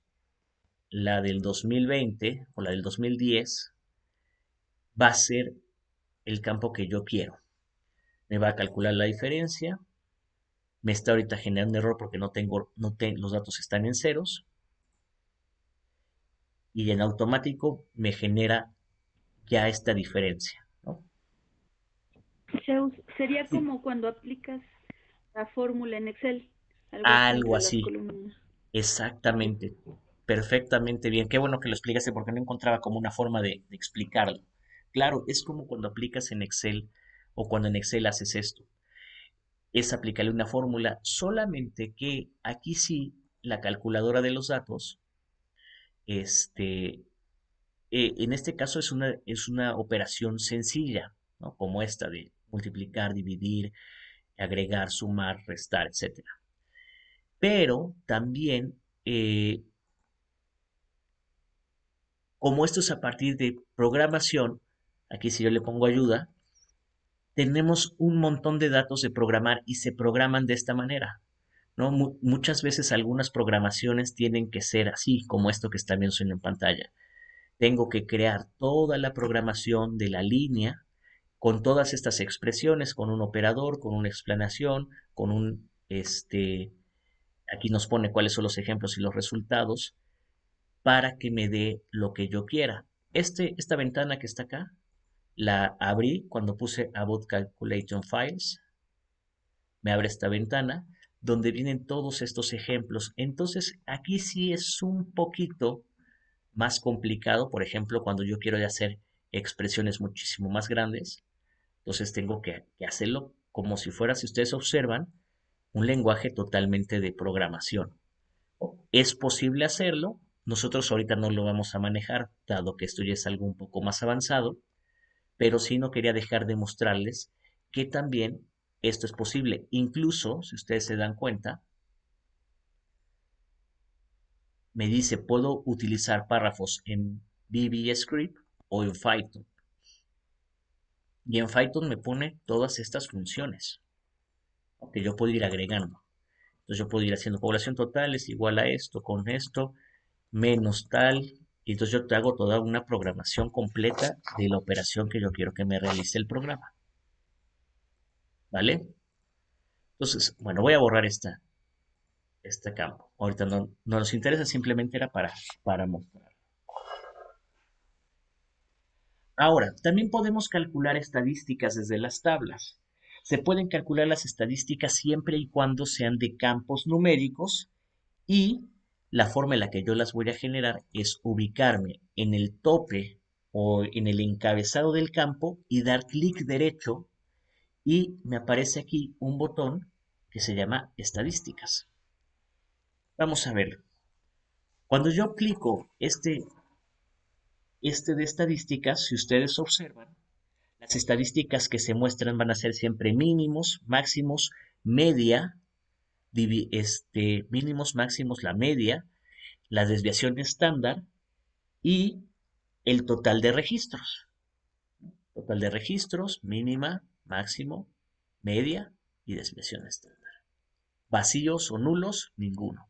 la del 2020 o la del 2010 va a ser el campo que yo quiero. Me va a calcular la diferencia, me está ahorita generando error porque los datos están en ceros y en automático me genera ya esta diferencia, ¿no? Zeus, sería Sí, como cuando aplicas la fórmula en Excel. algo así Algo entre las así, columnas. Ok. exactamente, perfectamente bien. Qué bueno que lo explicaste porque no encontraba como una forma de explicarlo. Claro, es como cuando aplicas en Excel o cuando en Excel haces esto. Es aplicarle una fórmula, solamente que aquí sí la calculadora de los datos, este, en este caso es una operación sencilla, ¿no? Como esta de multiplicar, dividir, agregar, sumar, restar, etcétera. Pero también, como esto es a partir de programación, aquí si yo le pongo ayuda, tenemos un montón de datos de programar y se programan de esta manera, ¿no? Muchas veces algunas programaciones tienen que ser así, como esto que está viendo en pantalla. Tengo que crear toda la programación de la línea con todas estas expresiones, con un operador, con una explanación, con aquí nos pone cuáles son los ejemplos y los resultados para que me dé lo que yo quiera. Esta ventana que está acá, la abrí cuando puse About Calculation Files, me abre esta ventana donde vienen todos estos ejemplos. Entonces, aquí sí es un poquito más complicado, por ejemplo, cuando yo quiero hacer expresiones muchísimo más grandes, entonces tengo que hacerlo como si fuera, si ustedes observan, un lenguaje totalmente de programación. Es posible hacerlo, nosotros ahorita no lo vamos a manejar, dado que esto ya es algo un poco más avanzado, pero sí no quería dejar de mostrarles que también esto es posible. Incluso, si ustedes se dan cuenta, me dice, puedo utilizar párrafos en VBScript o en Python. Y en Python me pone todas estas funciones, ¿no? Que yo puedo ir agregando. Entonces yo puedo ir haciendo población total es igual a esto, con esto, menos tal. Y entonces yo te hago toda una programación completa de la operación que yo quiero que me realice el programa. ¿Vale? Entonces, bueno, voy a borrar este campo. Ahorita no nos interesa, simplemente era para mostrar. Ahora, también podemos calcular estadísticas desde las tablas. Se pueden calcular las estadísticas siempre y cuando sean de campos numéricos y la forma en la que yo las voy a generar es ubicarme en el tope o en el encabezado del campo y dar clic derecho y me aparece aquí un botón que se llama estadísticas. Vamos a ver. Cuando yo aplico este de estadísticas, si ustedes observan, las estadísticas que se muestran van a ser siempre mínimos, máximos, media, mínimos, máximos, la media, la desviación estándar y el total de registros. Total de registros, mínima, máximo, media y desviación estándar. Vacíos o nulos, ninguno.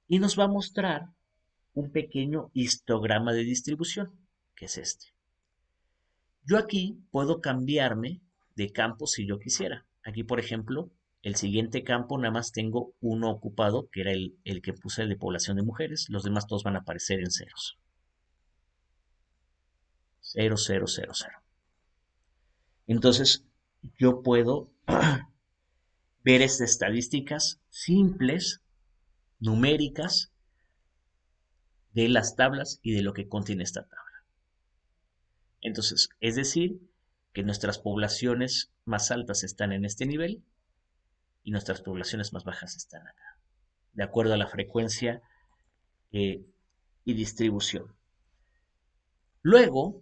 Y nos va a mostrar un pequeño histograma de distribución, que es este. Yo aquí puedo cambiarme de campo si yo quisiera. Aquí, por ejemplo, el siguiente campo nada más tengo uno ocupado, que era el que puse de población de mujeres. Los demás todos van a aparecer en ceros. 0, 0, 0, 0. Entonces, yo puedo ver estas estadísticas simples, numéricas, de las tablas y de lo que contiene esta tabla. Entonces, es decir, que nuestras poblaciones más altas están en este nivel y nuestras poblaciones más bajas están acá, de acuerdo a la frecuencia eh, y distribución. Luego,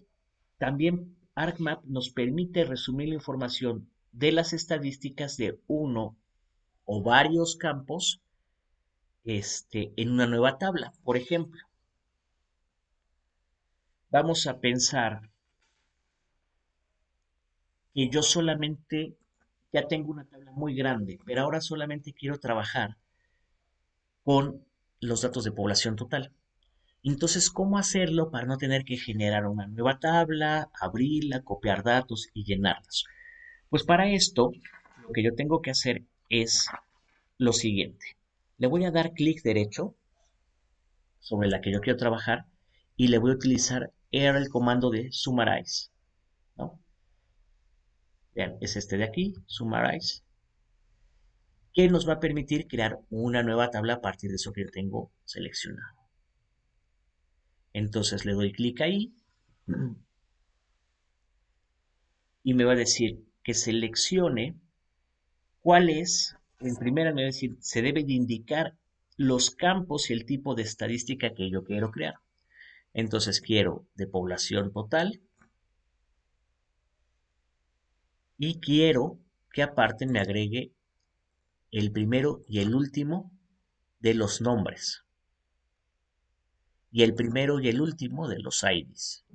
también ArcMap nos permite resumir la información de las estadísticas de uno o varios campos en una nueva tabla. Por ejemplo, vamos a pensar que yo solamente ya tengo una tabla muy grande, pero ahora solamente quiero trabajar con los datos de población total. Entonces, ¿cómo hacerlo para no tener que generar una nueva tabla, abrirla, copiar datos y llenarlos? Pues para esto, lo que yo tengo que hacer es lo siguiente. Le voy a dar clic derecho sobre la que yo quiero trabajar y le voy a utilizar el comando de summarize, ¿no? Vean, es este de aquí, summarize, que nos va a permitir crear una nueva tabla a partir de eso que yo tengo seleccionado. Entonces le doy clic ahí y me va a decir que seleccione cuál es, en primera me va a decir, se debe de indicar los campos y el tipo de estadística que yo quiero crear. Entonces quiero de población total y quiero que aparte me agregue el primero y el último de los nombres y el primero y el último de los IDs.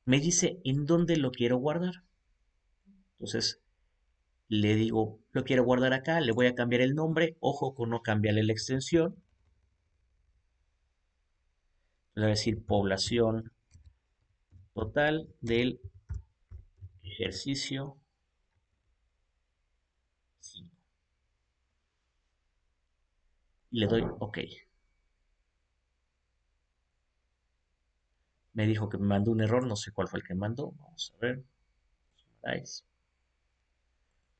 Me dice en dónde lo quiero guardar. Entonces le digo, lo quiero guardar acá, le voy a cambiar el nombre, ojo con no cambiarle la extensión. Le voy a decir población total del ejercicio 5. Y le doy OK. Me dijo que me mandó un error, no sé cuál fue el que mandó. Vamos a ver.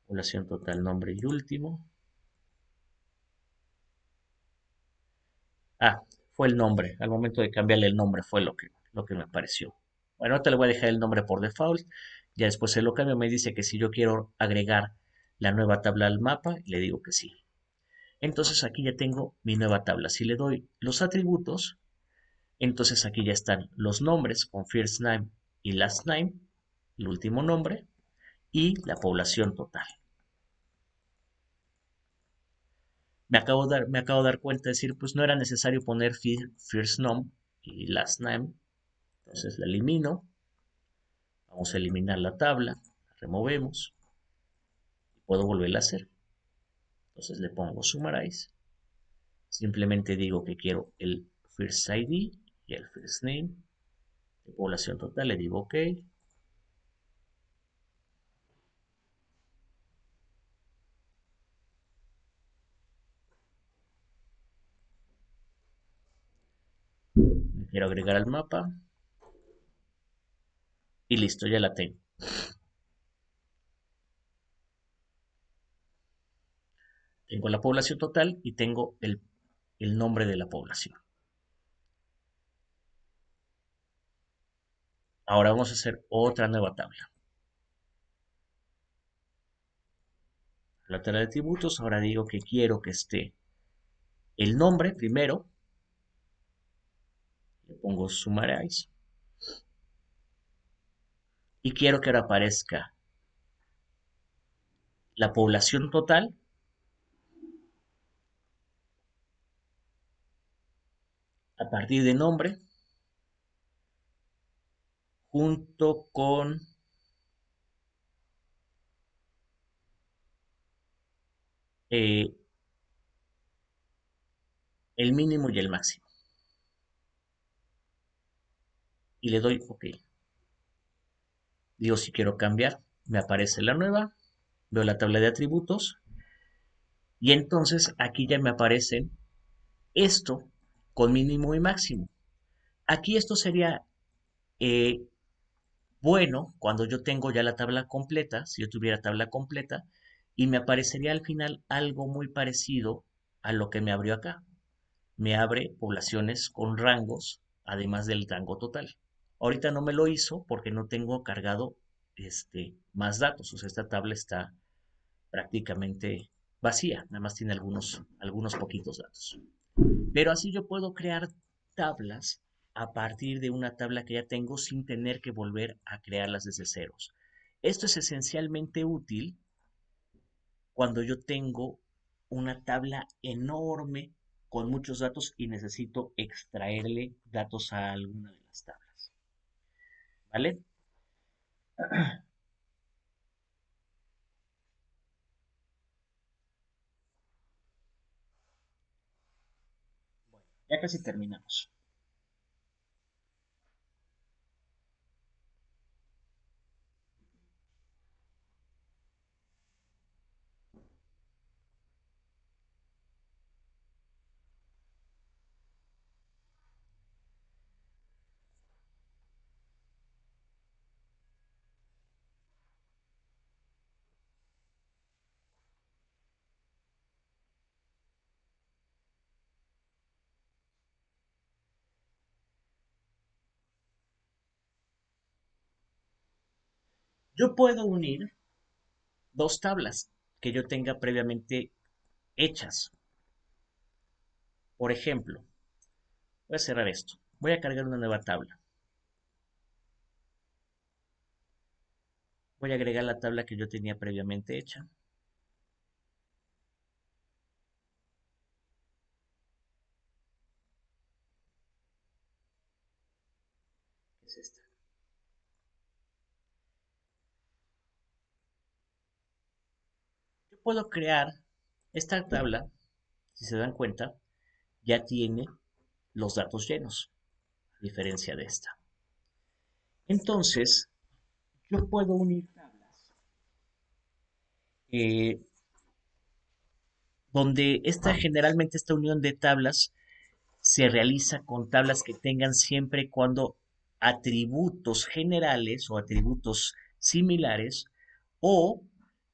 Población total, nombre y último. Ah, fue el nombre. Al momento de cambiarle el nombre fue lo que me apareció. Bueno, ahorita le voy a dejar el nombre por default. Ya después se lo cambio. Me dice que si yo quiero agregar la nueva tabla al mapa, le digo que sí. Entonces aquí ya tengo mi nueva tabla. Si le doy los atributos, entonces aquí ya están los nombres con first name y last name, el último nombre, y la población total. Me acabo de dar cuenta de decir, pues no era necesario poner first name y last name. Entonces la elimino. Vamos a eliminar la tabla. La removemos. Y puedo volverla a hacer. Entonces le pongo summarize. Simplemente digo que quiero el first ID y el first name. De población total le digo OK. Me quiero agregar al mapa. Y listo, ya la tengo. Tengo la población total y tengo el nombre de la población. Ahora vamos a hacer otra nueva tabla. La tabla de atributos, ahora digo que quiero que esté el nombre primero. Le pongo summarize. Y quiero que ahora aparezca la población total a partir de nombre junto con eh, el mínimo y el máximo. Y le doy OK. Digo si quiero cambiar, me aparece la nueva, veo la tabla de atributos y entonces aquí ya me aparecen esto con mínimo y máximo. Aquí esto sería eh, bueno cuando yo tengo ya la tabla completa, si yo tuviera tabla completa, y me aparecería al final algo muy parecido a lo que me abrió acá. Me abre poblaciones con rangos, además del rango total. Ahorita no me lo hizo porque no tengo cargado más datos, o sea, esta tabla está prácticamente vacía, nada más tiene algunos poquitos datos. Pero así yo puedo crear tablas a partir de una tabla que ya tengo sin tener que volver a crearlas desde ceros. Esto es esencialmente útil cuando yo tengo una tabla enorme con muchos datos y necesito extraerle datos a alguna de las tablas. ¿Vale? Ya casi terminamos. Yo puedo unir dos tablas que yo tenga previamente hechas. Por ejemplo, voy a cerrar esto. Voy a cargar una nueva tabla. Voy a agregar la tabla que yo tenía previamente hecha. Que es esta. Yo puedo crear esta tabla, si se dan cuenta, ya tiene los datos llenos, a diferencia de esta. Entonces, yo puedo unir tablas eh, donde generalmente esta unión de tablas se realiza con tablas que tengan siempre y cuando atributos generales o atributos similares o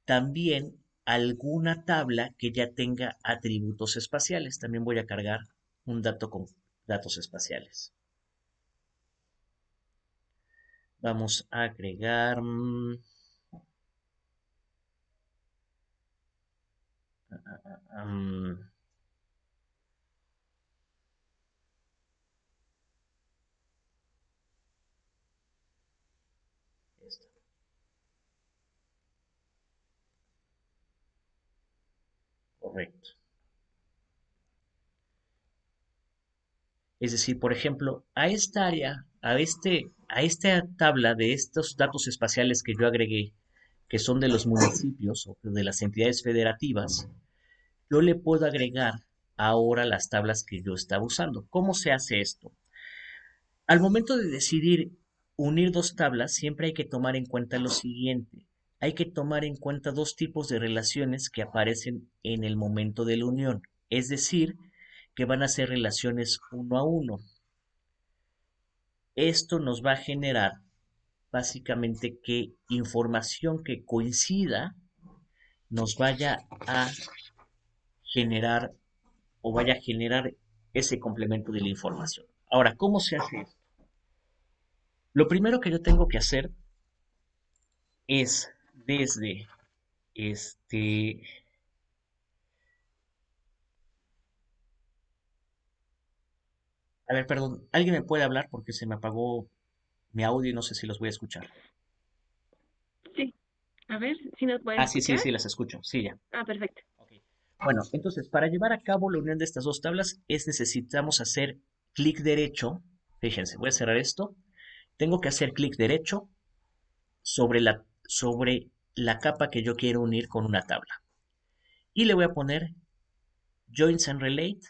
también alguna tabla que ya tenga atributos espaciales. También voy a cargar un dato con datos espaciales. Vamos a agregar um, esta. Correcto. Es decir, por ejemplo, a esta área, a esta tabla de estos datos espaciales que yo agregué, que son de los municipios o de las entidades federativas, yo le puedo agregar ahora las tablas que yo estaba usando. ¿Cómo se hace esto? Al momento de decidir unir dos tablas, siempre hay que tomar en cuenta lo siguiente. Hay que tomar en cuenta dos tipos de relaciones que aparecen en el momento de la unión. Es decir, que van a ser relaciones uno a uno. Esto nos va a generar básicamente que información que coincida nos vaya a generar o vaya a generar ese complemento de la información. Ahora, ¿cómo se hace esto? Lo primero que yo tengo que hacer es desde este... A ver, perdón, ¿alguien me puede hablar porque se me apagó mi audio y no sé si los voy a escuchar? Sí, a ver si nos pueden Ah, sí, sí, escuchar. sí, las escucho, sí, ya. Ah, perfecto. Ok. Bueno, entonces, para llevar a cabo la unión de estas dos tablas necesitamos hacer clic derecho. Fíjense, voy a cerrar esto. Tengo que hacer clic derecho sobre la capa que yo quiero unir con una tabla. Y le voy a poner Joins and Relate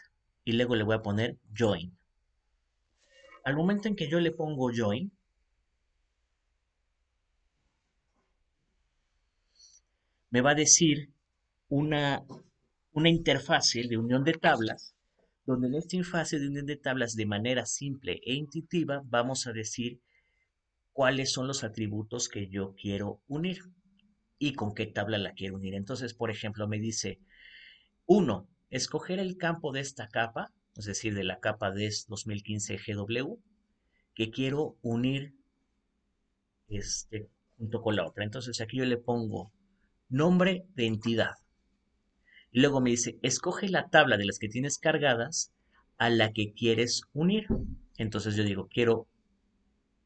y luego le voy a poner Join. Al momento en que yo le pongo Join, me va a decir una, una interfase de unión de tablas, donde en esta interfase de unión de tablas de manera simple e intuitiva vamos a decir cuáles son los atributos que yo quiero unir y con qué tabla la quiero unir. Entonces, por ejemplo, me dice, uno, escoger el campo de esta capa, es decir, de la capa DES 2015 GW, que quiero unir junto con la otra. Entonces aquí yo le pongo nombre de entidad. Y luego me dice, escoge la tabla de las que tienes cargadas a la que quieres unir. Entonces yo digo, quiero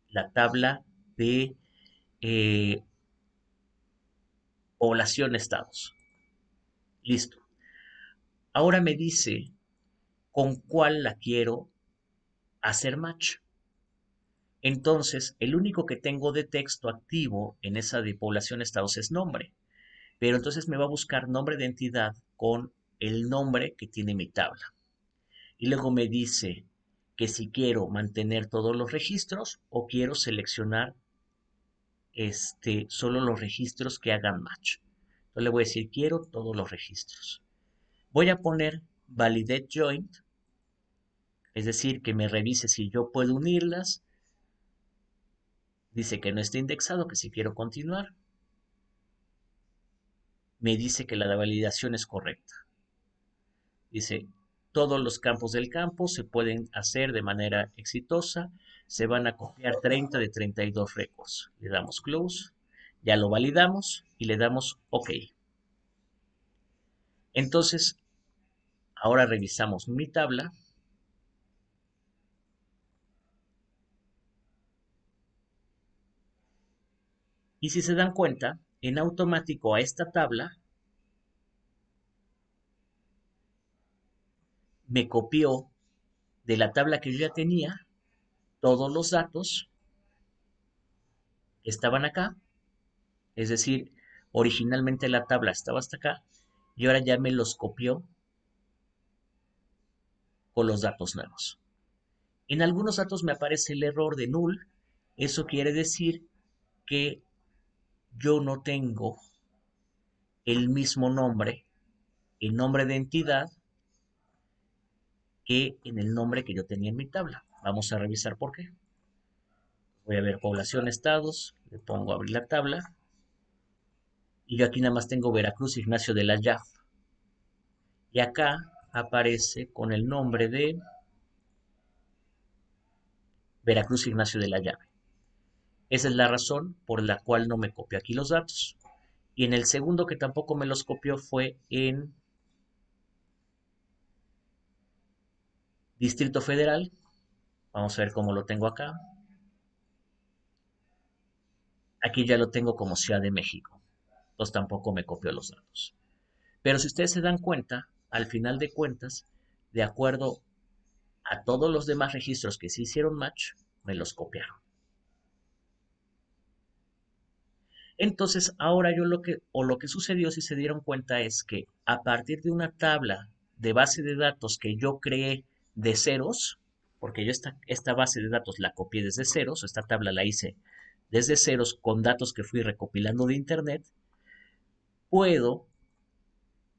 la tabla de eh, población estados. Listo. Ahora me dice con cuál la quiero hacer match. Entonces, el único que tengo de texto activo en esa de población estados es nombre. Pero entonces me va a buscar nombre de entidad con el nombre que tiene mi tabla. Y luego me dice que si quiero mantener todos los registros o quiero seleccionar solo los registros que hagan match. Entonces le voy a decir quiero todos los registros. Voy a poner validate joint, es decir, que me revise si yo puedo unirlas. Dice que no está indexado, que si quiero continuar. Me dice que la validación es correcta. Dice, todos los campos del campo se pueden hacer de manera exitosa. Se van a copiar 30 de 32 récords. Le damos close. Ya lo validamos y le damos OK. Entonces, ahora revisamos mi tabla. Y si se dan cuenta, en automático a esta tabla me copió de la tabla que yo ya tenía todos los datos que estaban acá. Es decir, originalmente la tabla estaba hasta acá y ahora ya me los copió con los datos nuevos. En algunos datos me aparece el error de null. Eso quiere decir que yo no tengo el mismo nombre, el nombre de entidad, que en el nombre que yo tenía en mi tabla. Vamos a revisar por qué. Voy a ver población, estados, le pongo a abrir la tabla y yo aquí nada más tengo Veracruz Ignacio de la Llave. Y acá aparece con el nombre de Veracruz Ignacio de la Llave. Esa es la razón por la cual no me copió aquí los datos. Y en el segundo que tampoco me los copió fue en Distrito Federal. Vamos a ver cómo lo tengo acá. Aquí ya lo tengo como Ciudad de México. Entonces tampoco me copió los datos. Pero si ustedes se dan cuenta, al final de cuentas, de acuerdo a todos los demás registros que se hicieron match, me los copiaron. Entonces, ahora yo lo que sucedió, si se dieron cuenta, es que a partir de una tabla de base de datos que yo creé de ceros, porque yo esta base de datos la copié desde ceros, esta tabla la hice desde ceros con datos que fui recopilando de internet, puedo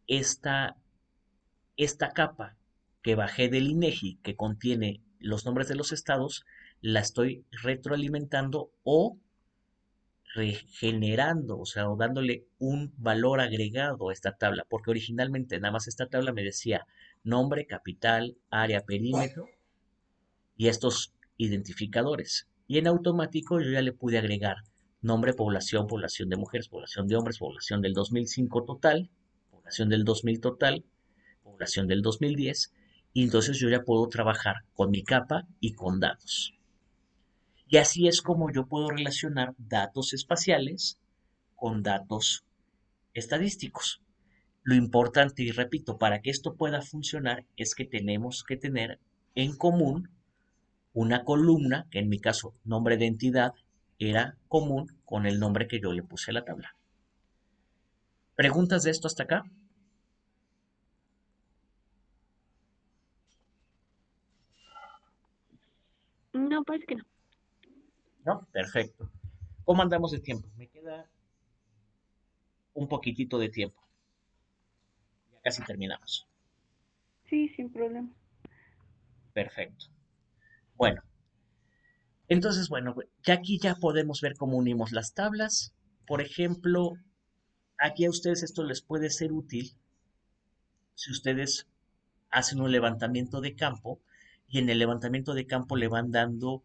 esta, esta capa que bajé del INEGI, que contiene los nombres de los estados, la estoy retroalimentando o regenerando, o sea, o dándole un valor agregado a esta tabla, porque originalmente nada más esta tabla me decía nombre, capital, área, perímetro y estos identificadores. Y en automático yo ya le pude agregar nombre, población, población de mujeres, población de hombres, población del 2005 total, población del 2000 total, población del 2010, y entonces yo ya puedo trabajar con mi capa y con datos. Y así es como yo puedo relacionar datos espaciales con datos estadísticos. Lo importante, y repito, para que esto pueda funcionar es que tenemos que tener en común una columna, que en mi caso nombre de entidad era común con el nombre que yo le puse a la tabla. ¿Preguntas de esto hasta acá? No, parece que no. ¿No? Perfecto. ¿Cómo andamos de tiempo? Me queda un poquitito de tiempo. Ya casi terminamos. Sí, sin problema. Perfecto. Bueno, entonces, bueno, ya aquí ya podemos ver cómo unimos las tablas. Por ejemplo, aquí a ustedes esto les puede ser útil si ustedes hacen un levantamiento de campo y en el levantamiento de campo le van dando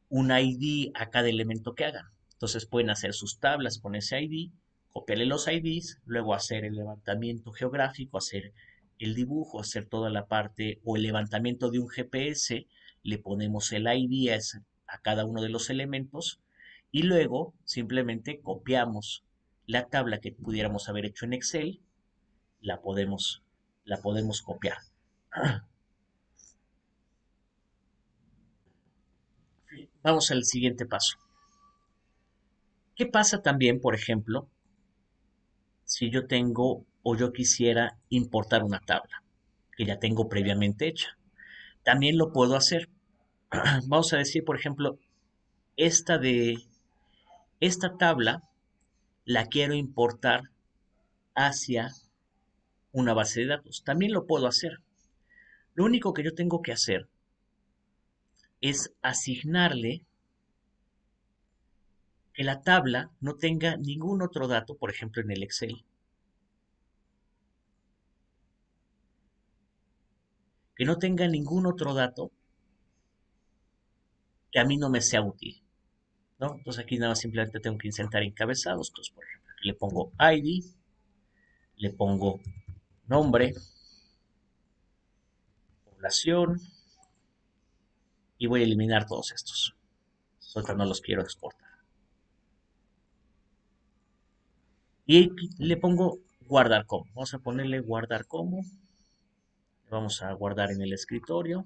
un ID a cada elemento que hagan. Entonces pueden hacer sus tablas con ese ID, copiarle los IDs, luego hacer el levantamiento geográfico, hacer el dibujo, hacer toda la parte o el levantamiento de un GPS, le ponemos el ID a cada uno de los elementos y luego simplemente copiamos la tabla que pudiéramos haber hecho en Excel, la podemos, la podemos copiar. Vamos al siguiente paso. ¿Qué pasa también, por ejemplo, si yo tengo o yo quisiera importar una tabla que ya tengo previamente hecha? También lo puedo hacer. Vamos a decir, por ejemplo, esta de esta tabla la quiero importar hacia una base de datos. También lo puedo hacer. Lo único que yo tengo que hacer es asignarle que la tabla no tenga ningún otro dato, por ejemplo, en el Excel, que no tenga ningún otro dato que a mí no me sea útil. ¿no? Entonces aquí nada más simplemente tengo que insertar encabezados. Entonces, por ejemplo, aquí le pongo ID, le pongo nombre, población y voy a eliminar todos estos. Ahorita no los quiero exportar. Y le pongo guardar como. Vamos a ponerle guardar como. Vamos a guardar en el escritorio.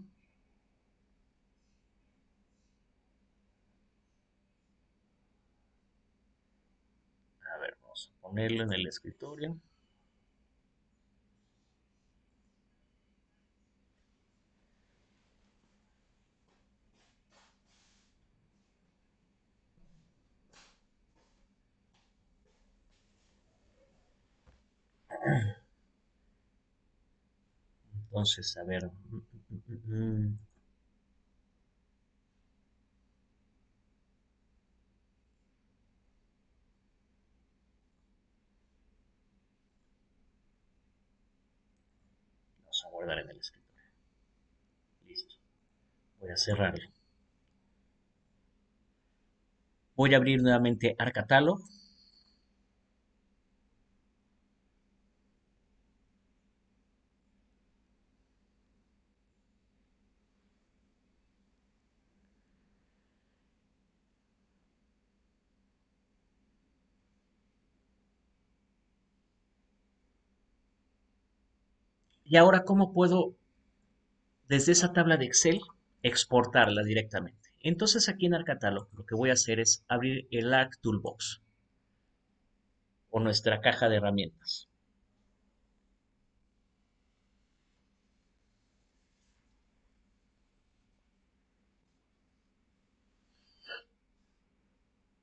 A ver, vamos a ponerlo en el escritorio. Entonces, a ver. Vamos a guardar en el escritorio. Listo. Voy a cerrarlo. Voy a abrir nuevamente Arcatalog. Y ahora, ¿cómo puedo desde esa tabla de Excel exportarla directamente? Entonces aquí en Arcatalog lo que voy a hacer es abrir el Arc Toolbox o nuestra caja de herramientas.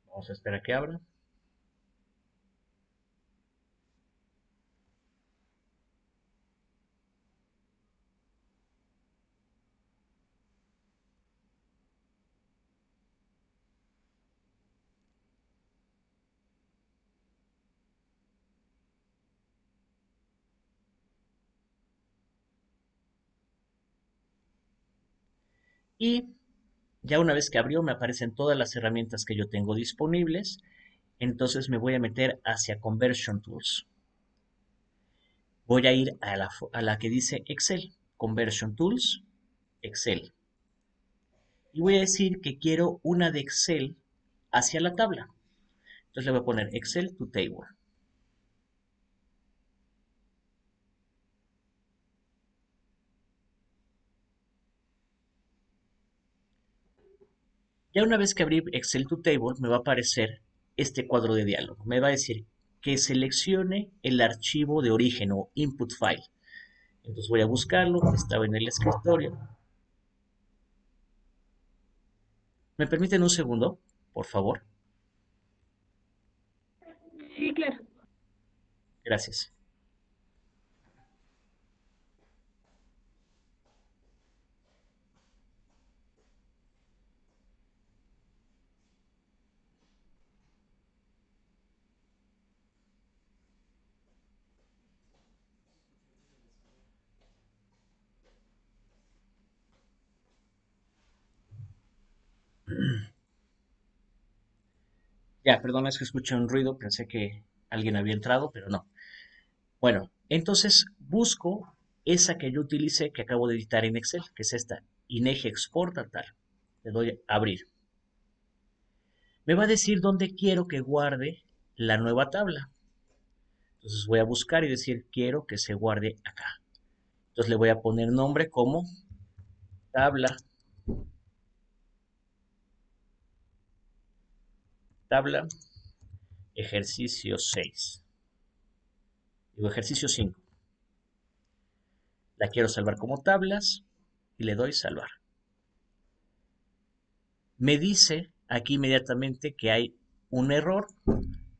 Vamos a esperar a que abra. Y ya una vez que abrió me aparecen todas las herramientas que yo tengo disponibles. Entonces me voy a meter hacia Conversion Tools. Voy a ir a la que dice Excel, Conversion Tools, Excel. Y voy a decir que quiero una de Excel hacia la tabla. Entonces le voy a poner Excel to Table. Ya una vez que abrí Excel to Table, me va a aparecer este cuadro de diálogo. Me va a decir que seleccione el archivo de origen o input file. Entonces voy a buscarlo, estaba en el escritorio. ¿Me permiten un segundo, por favor? Sí, claro. Gracias. Ya, perdón, es que escuché un ruido, pensé que alguien había entrado, pero no. Bueno, entonces busco esa que yo utilicé, que acabo de editar en Excel, que es esta, INEGI Exporta tal. Le doy a abrir. Me va a decir dónde quiero que guarde la nueva tabla. Entonces voy a buscar y decir, quiero que se guarde acá. Entonces le voy a poner nombre como tabla, tabla, ejercicio 6. Digo, ejercicio 5. La quiero salvar como tablas y le doy salvar. Me dice aquí inmediatamente que hay un error.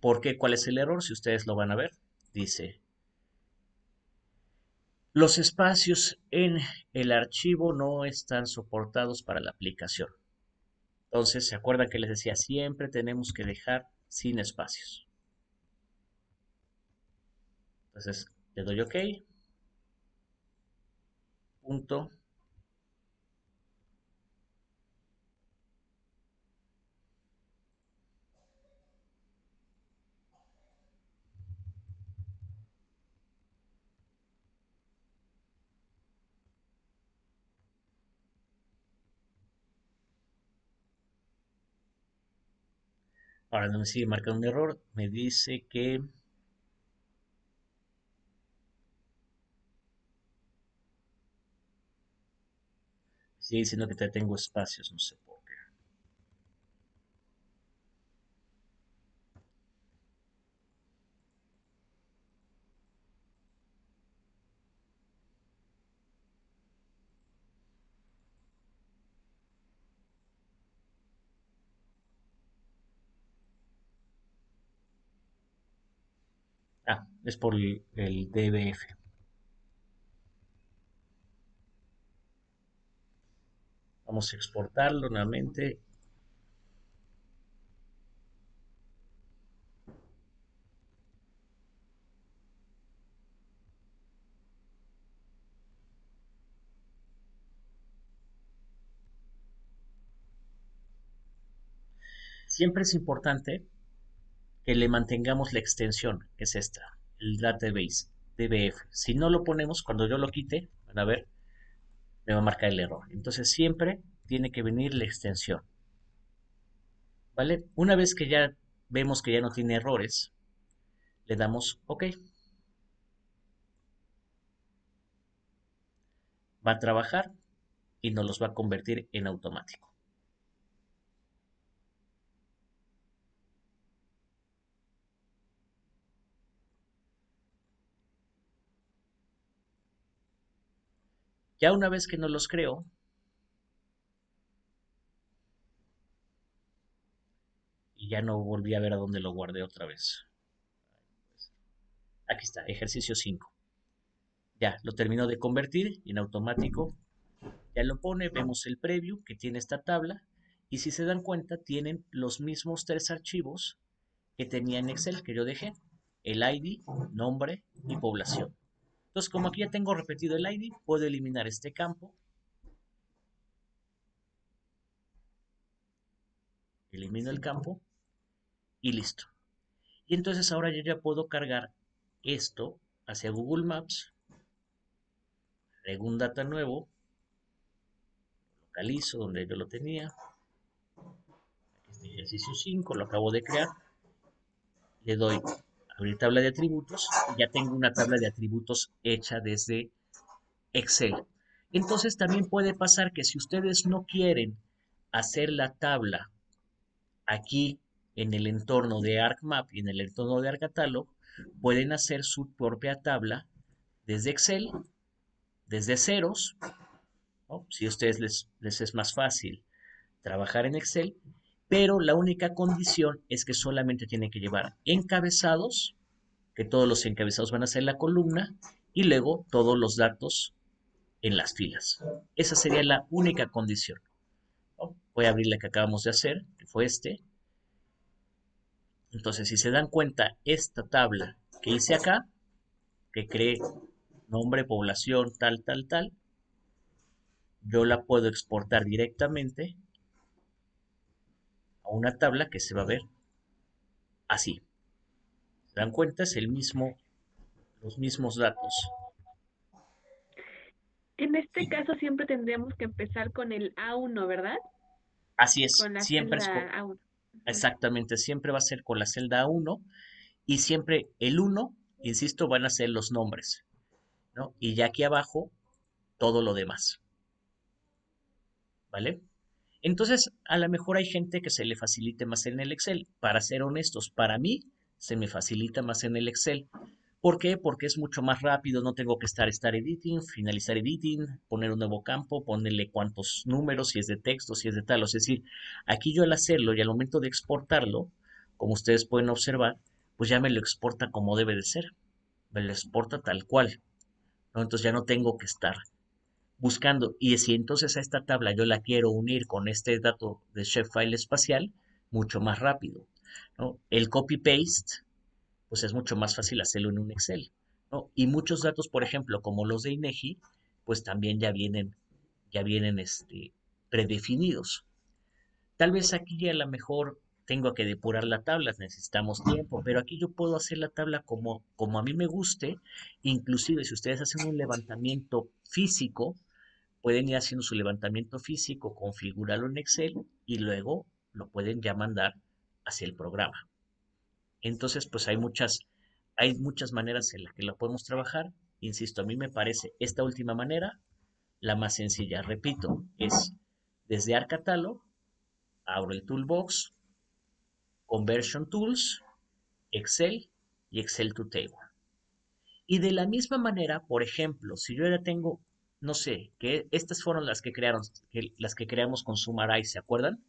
¿Por qué? ¿Cuál es el error? Si ustedes lo van a ver. Dice, los espacios en el archivo no están soportados para la aplicación. Entonces, ¿se acuerdan que les decía? Siempre tenemos que dejar sin espacios. Entonces, le doy OK, punto. Ahora no me sigue marcando un error. Me dice que sigue diciendo que te tengo espacios, no sé por qué. Ah, es por el DBF. Vamos a exportarlo nuevamente. Siempre es importante que le mantengamos la extensión, que es esta, el database DBF. Si no lo ponemos, cuando yo lo quite, van a ver, me va a marcar el error. Entonces siempre tiene que venir la extensión, ¿vale? Una vez que ya vemos que ya no tiene errores, le damos OK. Va a trabajar y nos los va a convertir en automático. Ya una vez que nos los creo, y ya no volví a ver a dónde lo guardé otra vez. Aquí está, ejercicio 5. Ya lo terminó de convertir y en automático ya lo pone, vemos el preview que tiene esta tabla y si se dan cuenta tienen los mismos tres archivos que tenía en Excel que yo dejé, el ID, nombre y población. Entonces como aquí ya tengo repetido el ID, puedo eliminar este campo, elimino el campo y listo. Y entonces ahora yo ya puedo cargar esto hacia Google Maps, agrego un data nuevo, localizo donde yo lo tenía, este ejercicio 5 lo acabo de crear, le doy abrir tabla de atributos y ya tengo una tabla de atributos hecha desde Excel. Entonces también puede pasar que si ustedes no quieren hacer la tabla aquí en el entorno de ArcMap y en el entorno de ArcCatalog, pueden hacer su propia tabla desde Excel, desde ceros, ¿no? Si a ustedes les es más fácil trabajar en Excel, pero la única condición es que solamente tienen que llevar encabezados, que todos los encabezados van a ser la columna, y luego todos los datos en las filas. Esa sería la única condición, ¿no? Voy a abrir la que acabamos de hacer, que fue este. Entonces, si se dan cuenta, esta tabla que hice acá, que cree nombre, población, tal, tal, tal, yo la puedo exportar directamente a una tabla que se va a ver así. ¿Se dan cuenta? Es el mismo, los mismos datos. En este Y caso siempre tendríamos que empezar con el A1, ¿verdad? así es, Con la siempre es celda A1. Ujú. exactamente, siempre va a ser con la celda 1 y siempre el 1, insisto, van a ser los nombres, ¿no? Y ya aquí abajo todo lo demás, ¿vale? Entonces, a lo mejor hay gente que se le facilite más en el Excel. Para ser honestos, para mí se me facilita más en el Excel. ¿Por qué? Porque es mucho más rápido, no tengo que estar editing, finalizar editing, poner un nuevo campo, ponerle cuántos números, si es de texto, si es de tal. Es decir, aquí yo al hacerlo y al momento de exportarlo, como ustedes pueden observar, pues ya me lo exporta como debe de ser. Me lo exporta tal cual, ¿no? Entonces ya no tengo que estar buscando. Y si entonces a esta tabla yo la quiero unir con este dato de Shapefile espacial, mucho más rápido, ¿no? El copy-paste, pues es mucho más fácil hacerlo en un Excel, ¿no? Y muchos datos, por ejemplo, como los de INEGI, pues también ya vienen predefinidos. Tal vez aquí a lo mejor tengo que depurar la tabla, necesitamos tiempo, pero aquí yo puedo hacer la tabla como a mí me guste, inclusive si ustedes hacen un levantamiento físico, pueden ir haciendo su levantamiento físico, configurarlo en Excel y luego lo pueden ya mandar hacia el programa. Entonces, pues hay muchas maneras en las que la podemos trabajar. Insisto, a mí me parece esta última manera la más sencilla. Repito, es desde ArcCatalog, abro el Toolbox, Conversion Tools, Excel y Excel to Table. Y de la misma manera, por ejemplo, si yo ya tengo, no sé, que estas fueron las que creamos con Summarize, ¿se acuerdan?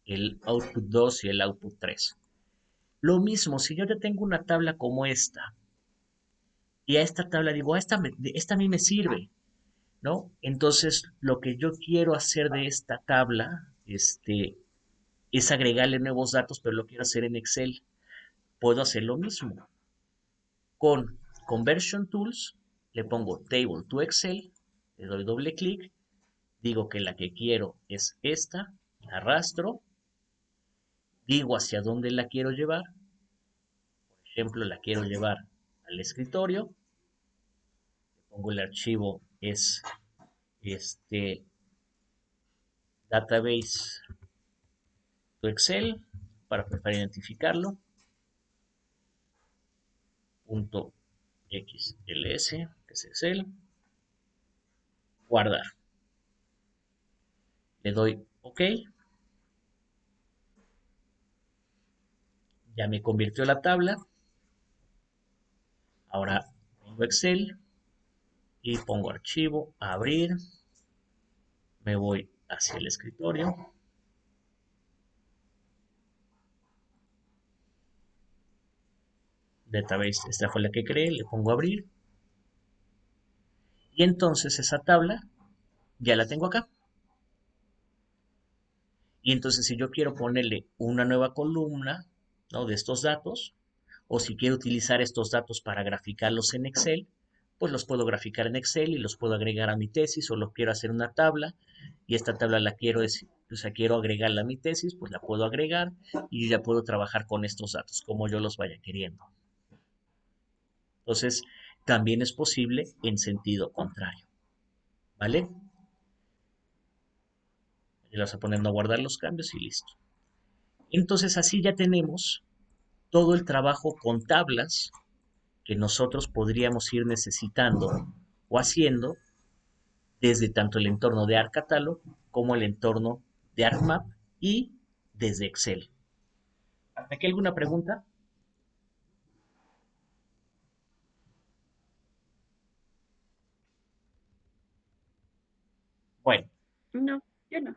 El Output 2 y el Output 3. Lo mismo, si yo ya tengo una tabla como esta, y a esta tabla digo, esta a mí me sirve, ¿no? Entonces, lo que yo quiero hacer de esta tabla, es agregarle nuevos datos, pero lo quiero hacer en Excel. Puedo hacer lo mismo. Con Conversion Tools, le pongo Table to Excel, le doy doble clic, digo que la que quiero es esta, la arrastro, digo hacia dónde la quiero llevar, por ejemplo, la quiero llevar al escritorio, pongo el archivo, es este database to Excel, para identificarlo, punto .xls, que es Excel, guardar. Le doy OK, ya me convirtió la tabla. Ahora pongo Excel y pongo archivo, abrir, me voy hacia el escritorio, database, esta fue la que creé, le pongo abrir y entonces esa tabla ya la tengo acá. Y entonces si yo quiero ponerle una nueva columna, ¿no?, de estos datos, o si quiero utilizar estos datos para graficarlos en Excel, pues los puedo graficar en Excel y los puedo agregar a mi tesis, o lo quiero hacer una tabla y esta tabla quiero agregarla a mi tesis, pues la puedo agregar y yo ya puedo trabajar con estos datos como yo los vaya queriendo. Entonces, también es posible en sentido contrario, ¿vale? Y le vas a poner no guardar los cambios y listo. Entonces, así ya tenemos todo el trabajo con tablas que nosotros podríamos ir necesitando o haciendo desde tanto el entorno de ArcCatalog como el entorno de ArcMap y desde Excel. ¿Hasta aquí alguna pregunta? Bueno, No, yo no,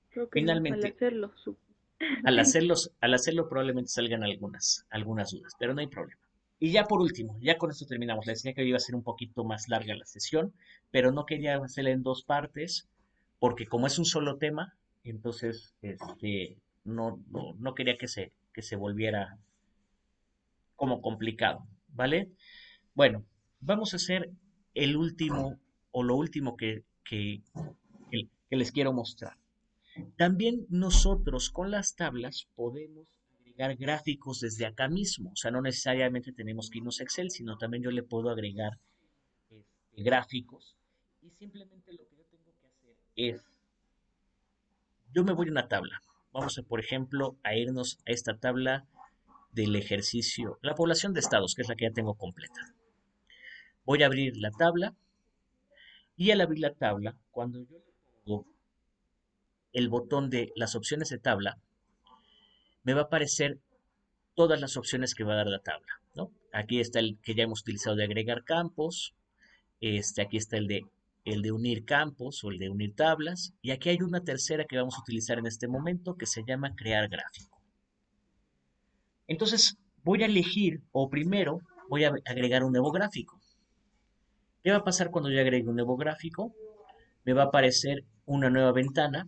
creo que no, al finalmente, hacerlo. al Sí, hacerlo probablemente salgan algunas dudas, pero no hay problema. Y ya por último, ya con esto terminamos. Les decía que iba a ser un poquito más larga la sesión, pero no quería hacerla en dos partes, porque como es un solo tema, entonces no quería que se volviera como complicado, ¿vale? Bueno, vamos a hacer el último o lo último que les quiero mostrar. También nosotros con las tablas podemos agregar gráficos desde acá mismo. O sea, no necesariamente tenemos que irnos a Excel, sino también yo le puedo agregar gráficos. Y simplemente lo que yo tengo que hacer es, yo me voy a una tabla. Vamos a, por ejemplo, a irnos a esta tabla del ejercicio, la población de estados, que es la que ya tengo completa. Voy a abrir la tabla y al abrir la tabla, cuando yo le pongo el botón de las opciones de tabla, me va a aparecer todas las opciones que va a dar la tabla, ¿no? Aquí está el que ya hemos utilizado de agregar campos, aquí está el de unir campos o el de unir tablas, y aquí hay una tercera que vamos a utilizar en este momento que se llama crear gráfico. Entonces voy a elegir, o primero voy a agregar un nuevo gráfico. ¿Qué va a pasar cuando yo agregue un nuevo gráfico? Me va a aparecer una nueva ventana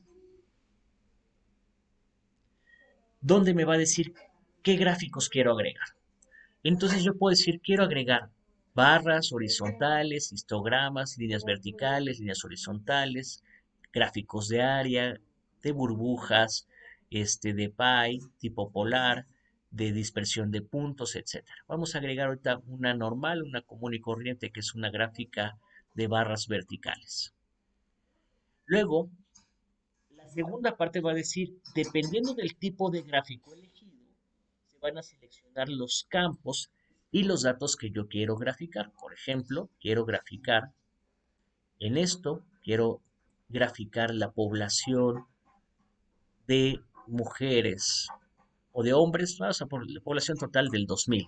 donde me va a decir qué gráficos quiero agregar. Entonces yo puedo decir, quiero agregar barras horizontales, histogramas, líneas verticales, líneas horizontales, gráficos de área, de burbujas, de pie, tipo polar, de dispersión de puntos, etcétera. Vamos a agregar ahorita una normal, una común y corriente, que es una gráfica de barras verticales. Luego, la segunda parte va a decir, dependiendo del tipo de gráfico elegido, van a seleccionar los campos y los datos que yo quiero graficar. Por ejemplo, quiero graficar en esto, quiero graficar la población de mujeres o de hombres, vamos a por la población total del 2000.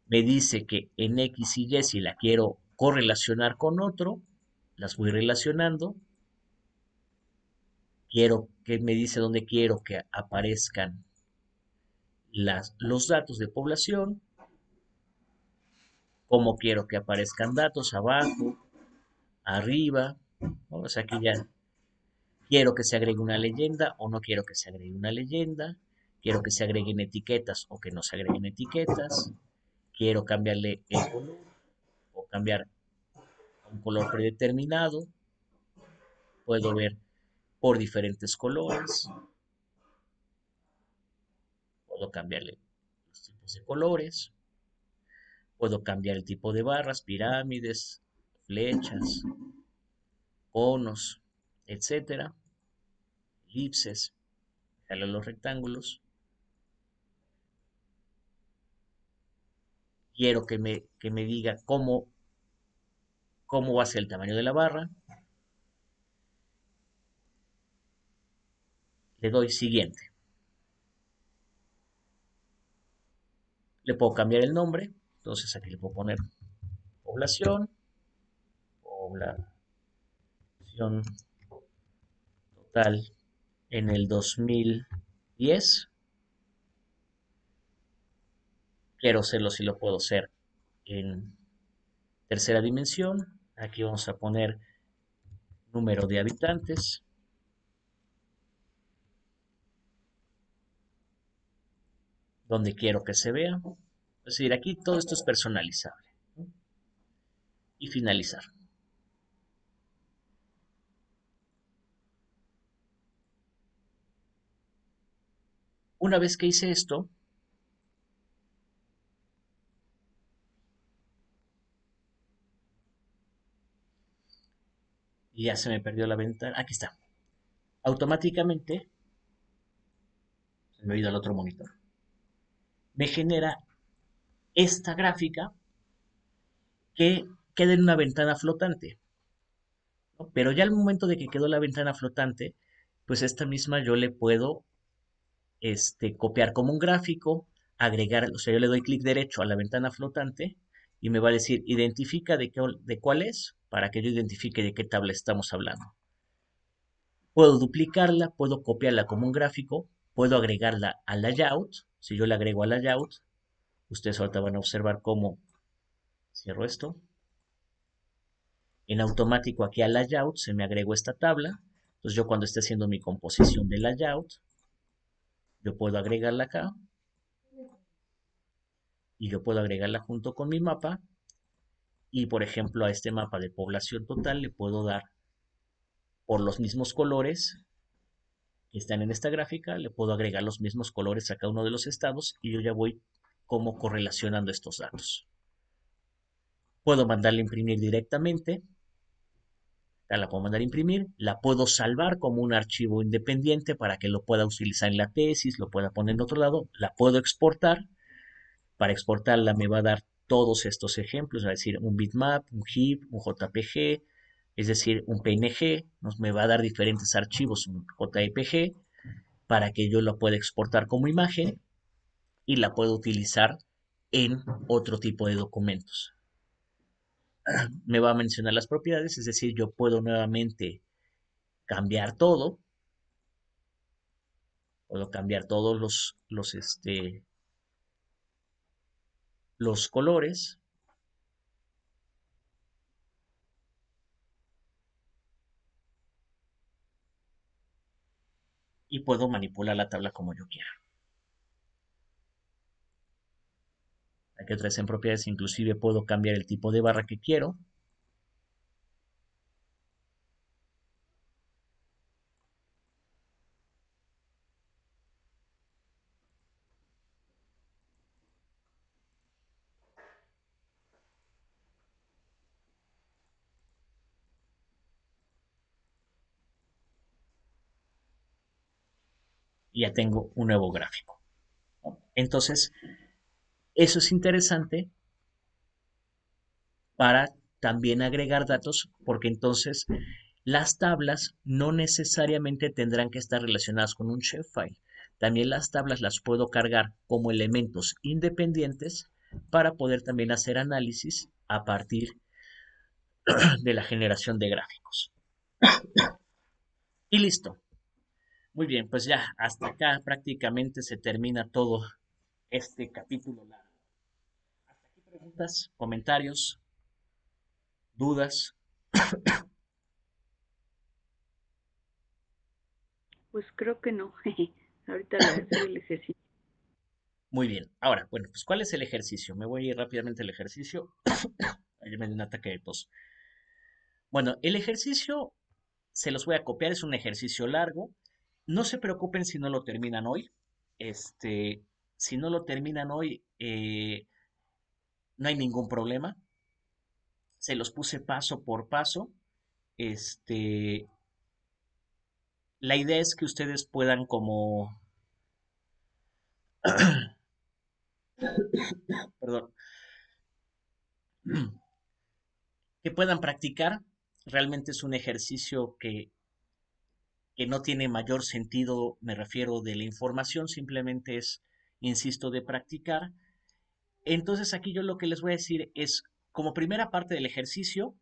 Me dice que en X y Y, si la quiero correlacionar con otro, las voy relacionando. Quiero que me dice dónde quiero que aparezcan los datos de población, cómo quiero que aparezcan datos abajo, arriba, ¿no? O sea que ya quiero que se agregue una leyenda o no quiero que se agregue una leyenda, quiero que se agreguen etiquetas o que no se agreguen etiquetas, quiero cambiarle el color o cambiar un color predeterminado, puedo ver por diferentes colores, puedo cambiarle los tipos de colores, puedo cambiar el tipo de barras, pirámides, flechas, conos, etcétera, elipses, los rectángulos. Quiero que me diga cómo va a ser el tamaño de la barra. Le doy siguiente. Le puedo cambiar el nombre. Entonces aquí le puedo poner población, población total en el 2010. Quiero hacerlo si lo puedo hacer en tercera dimensión. Aquí vamos a poner número de habitantes. Donde quiero que se vea. Es decir, aquí todo esto es personalizable. ¿No? Y finalizar. Una vez que hice esto, y ya se me perdió la ventana, aquí está. Automáticamente, se me ha ido al otro monitor, me genera esta gráfica que queda en una ventana flotante, ¿no? Pero ya al momento de que quedó la ventana flotante, pues esta misma yo le puedo copiar como un gráfico, agregar, o sea, yo le doy clic derecho a la ventana flotante y me va a decir, identifica de cuál es, para que yo identifique de qué tabla estamos hablando. Puedo duplicarla, puedo copiarla como un gráfico, puedo agregarla al layout. Si yo le agrego al layout, ustedes ahorita van a observar cómo cierro esto. En automático aquí al layout se me agregó esta tabla. Entonces yo cuando esté haciendo mi composición de layout, yo puedo agregarla acá y yo puedo agregarla junto con mi mapa. Y por ejemplo a este mapa de población total le puedo dar por los mismos colores que están en esta gráfica, le puedo agregar los mismos colores a cada uno de los estados y yo ya voy como correlacionando estos datos. Puedo mandarle a imprimir directamente, ya la puedo mandar a imprimir, la puedo salvar como un archivo independiente para que lo pueda utilizar en la tesis, lo pueda poner en otro lado, la puedo exportar. Para exportarla me va a dar todos estos ejemplos, va a decir un bitmap, un GIF, un JPG, es decir, un PNG, me va a dar diferentes archivos, un JPG, para que yo lo pueda exportar como imagen y la puedo utilizar en otro tipo de documentos. Me va a mencionar las propiedades, es decir, yo puedo nuevamente cambiar todo, puedo cambiar todos los colores y puedo manipular la tabla como yo quiera. Aquí otra vez en propiedades, inclusive puedo cambiar el tipo de barra que quiero. y ya tengo un nuevo gráfico, ¿no? Entonces, eso es interesante para también agregar datos, porque entonces las tablas no necesariamente tendrán que estar relacionadas con un shapefile. También las tablas las puedo cargar como elementos independientes para poder también hacer análisis a partir de la generación de gráficos. Y listo. Muy bien, pues ya hasta acá prácticamente se termina todo este capítulo largo. ¿Hasta aquí preguntas, comentarios, dudas? Pues creo que no. Ahorita le hacer el ejercicio. Muy bien. Ahora, bueno, pues ¿cuál es el ejercicio? Me voy a ir rápidamente al ejercicio. Ayer me dio un ataque de tos. Bueno, el ejercicio se los voy a copiar, es un ejercicio largo. No se preocupen si no lo terminan hoy. Este, si no lo terminan hoy, no hay ningún problema. Se los puse paso por paso. Este, la idea es que ustedes puedan como, perdón, que puedan practicar. Realmente es un ejercicio que no tiene mayor sentido, me refiero de la información, simplemente es, insisto, de practicar. Entonces aquí yo lo que les voy a decir es, como primera parte del ejercicio,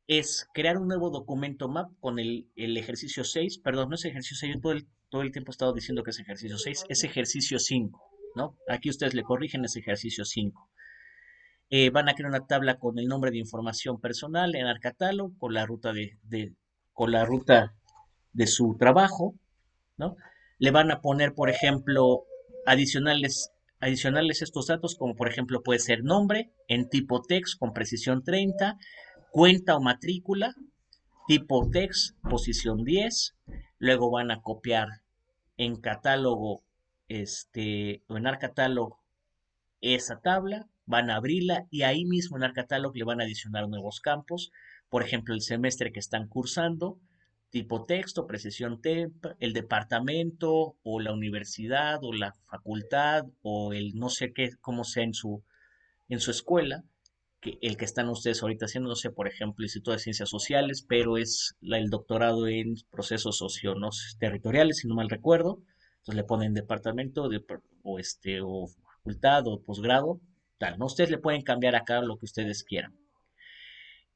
es crear un nuevo documento map con el ejercicio 6. Perdón, no es ejercicio 6, yo todo el tiempo he estado diciendo que es ejercicio 6, es ejercicio 5, ¿no? Aquí ustedes le corrigen, es ejercicio 5. Van a crear una tabla con el nombre de información personal en Arcatalog, con la ruta con la ruta de su trabajo, ¿no? Le van a poner, por ejemplo, adicionales estos datos, como por ejemplo puede ser nombre en tipo text con precisión 30, cuenta o matrícula, tipo text, posición 10. Luego van a copiar en catálogo, o en Arcatalog esa tabla, van a abrirla y ahí mismo en Arcatalog le van a adicionar nuevos campos, por ejemplo, el semestre que están cursando, tipo texto, precisión temp, el departamento o la universidad o la facultad o el no sé qué, cómo sea en su escuela, que el que están ustedes ahorita haciendo, no sé, por ejemplo, Instituto de Ciencias Sociales, pero es el doctorado en procesos territoriales, si no mal recuerdo. Entonces le ponen departamento o facultad o posgrado, tal, ¿no? Ustedes le pueden cambiar acá lo que ustedes quieran.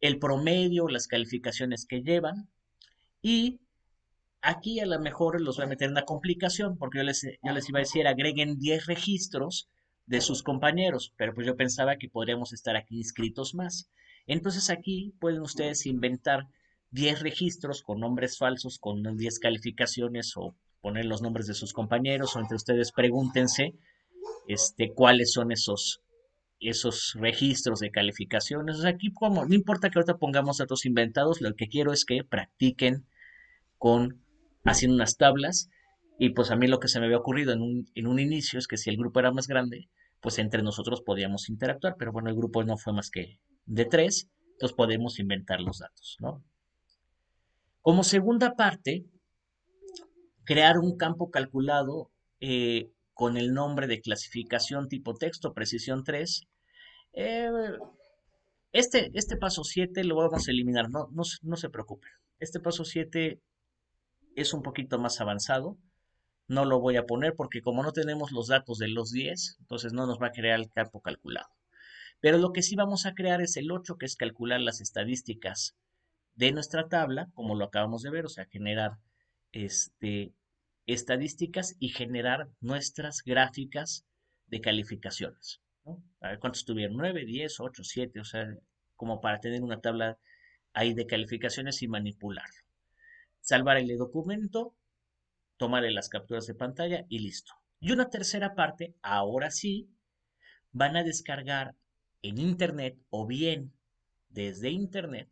El promedio, las calificaciones que llevan y aquí a lo mejor los voy a meter en una complicación, porque yo les iba a decir, agreguen 10 registros de sus compañeros, pero pues yo pensaba que podríamos estar aquí inscritos más. Entonces aquí pueden ustedes inventar 10 registros con nombres falsos, con 10 calificaciones o poner los nombres de sus compañeros o entre ustedes pregúntense cuáles son esos registros de calificaciones. O sea, aquí como, no importa que ahorita pongamos datos inventados, lo que quiero es que practiquen con haciendo unas tablas y pues a mí lo que se me había ocurrido en un inicio es que si el grupo era más grande, pues entre nosotros podíamos interactuar, pero bueno, el grupo no fue más que de tres, entonces podemos inventar los datos, ¿no? Como segunda parte, crear un campo calculado con el nombre de clasificación tipo texto, precisión 3. Eh, este paso 7 lo vamos a eliminar, no se preocupen. Este paso 7 es un poquito más avanzado. No lo voy a poner porque como no tenemos los datos de los 10, entonces no nos va a crear el campo calculado. Pero lo que sí vamos a crear es el 8, que es calcular las estadísticas de nuestra tabla, como lo acabamos de ver, o sea, generar este, estadísticas y generar nuestras gráficas de calificaciones, ¿no? A ver cuántos tuvieron, 9, 10, 8, 7, o sea, como para tener una tabla ahí de calificaciones y manipularlo. Salvar el documento, tomarle las capturas de pantalla y listo. Y una tercera parte, ahora sí, van a descargar en Internet o bien desde Internet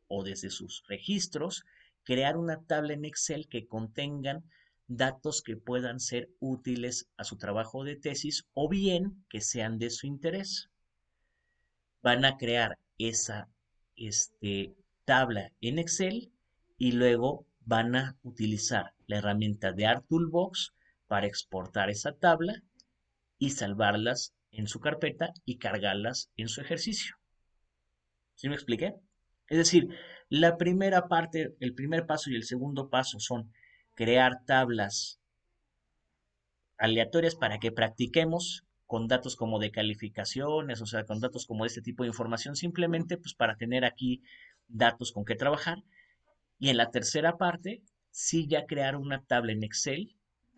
o desde sus registros, crear una tabla en Excel que contengan datos que puedan ser útiles a su trabajo de tesis o bien que sean de su interés. Van a crear esa tabla en Excel y luego van a utilizar la herramienta de ArtToolbox para exportar esa tabla y salvarlas en su carpeta y cargarlas en su ejercicio. ¿Sí me expliqué? Es decir, la primera parte, el primer paso y el segundo paso son crear tablas aleatorias para que practiquemos con datos como de calificaciones, o sea, con datos como de este tipo de información, simplemente pues para tener aquí datos con que trabajar. Y en la tercera parte, sí ya crear una tabla en Excel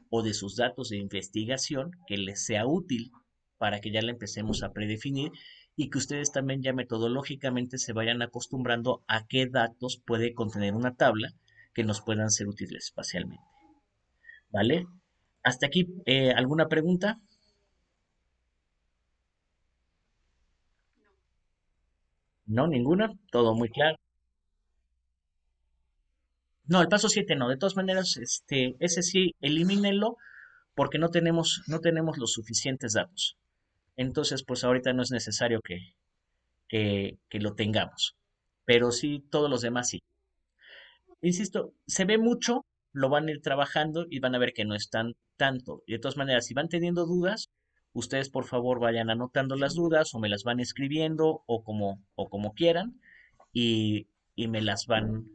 o de sus datos de investigación que les sea útil para que ya la empecemos a predefinir y que ustedes también ya metodológicamente se vayan acostumbrando a qué datos puede contener una tabla que nos puedan ser útiles espacialmente. ¿Vale? Hasta aquí, ¿alguna pregunta? No, ninguna. Todo muy claro. No, el paso 7 no. De todas maneras, ese sí, elimínenlo porque no tenemos los suficientes datos. Entonces, pues ahorita no es necesario que lo tengamos. Pero sí, todos los demás sí. Insisto, se ve mucho, lo van a ir trabajando y van a ver que no es tan tanto. Y de todas maneras, si van teniendo dudas, ustedes por favor vayan anotando las dudas o me las van escribiendo o como quieran y, y me las van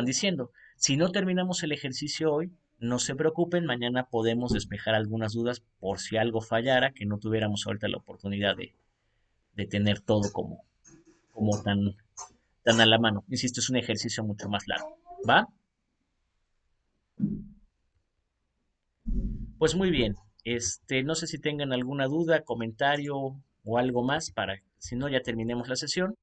diciendo. Si no terminamos el ejercicio hoy, no se preocupen, mañana podemos despejar algunas dudas por si algo fallara, que no tuviéramos ahorita la oportunidad de tener todo como tan a la mano. Insisto, es un ejercicio mucho más largo. ¿Va? Pues muy bien. No sé si tengan alguna duda, comentario o algo más para, si no, ya terminemos la sesión.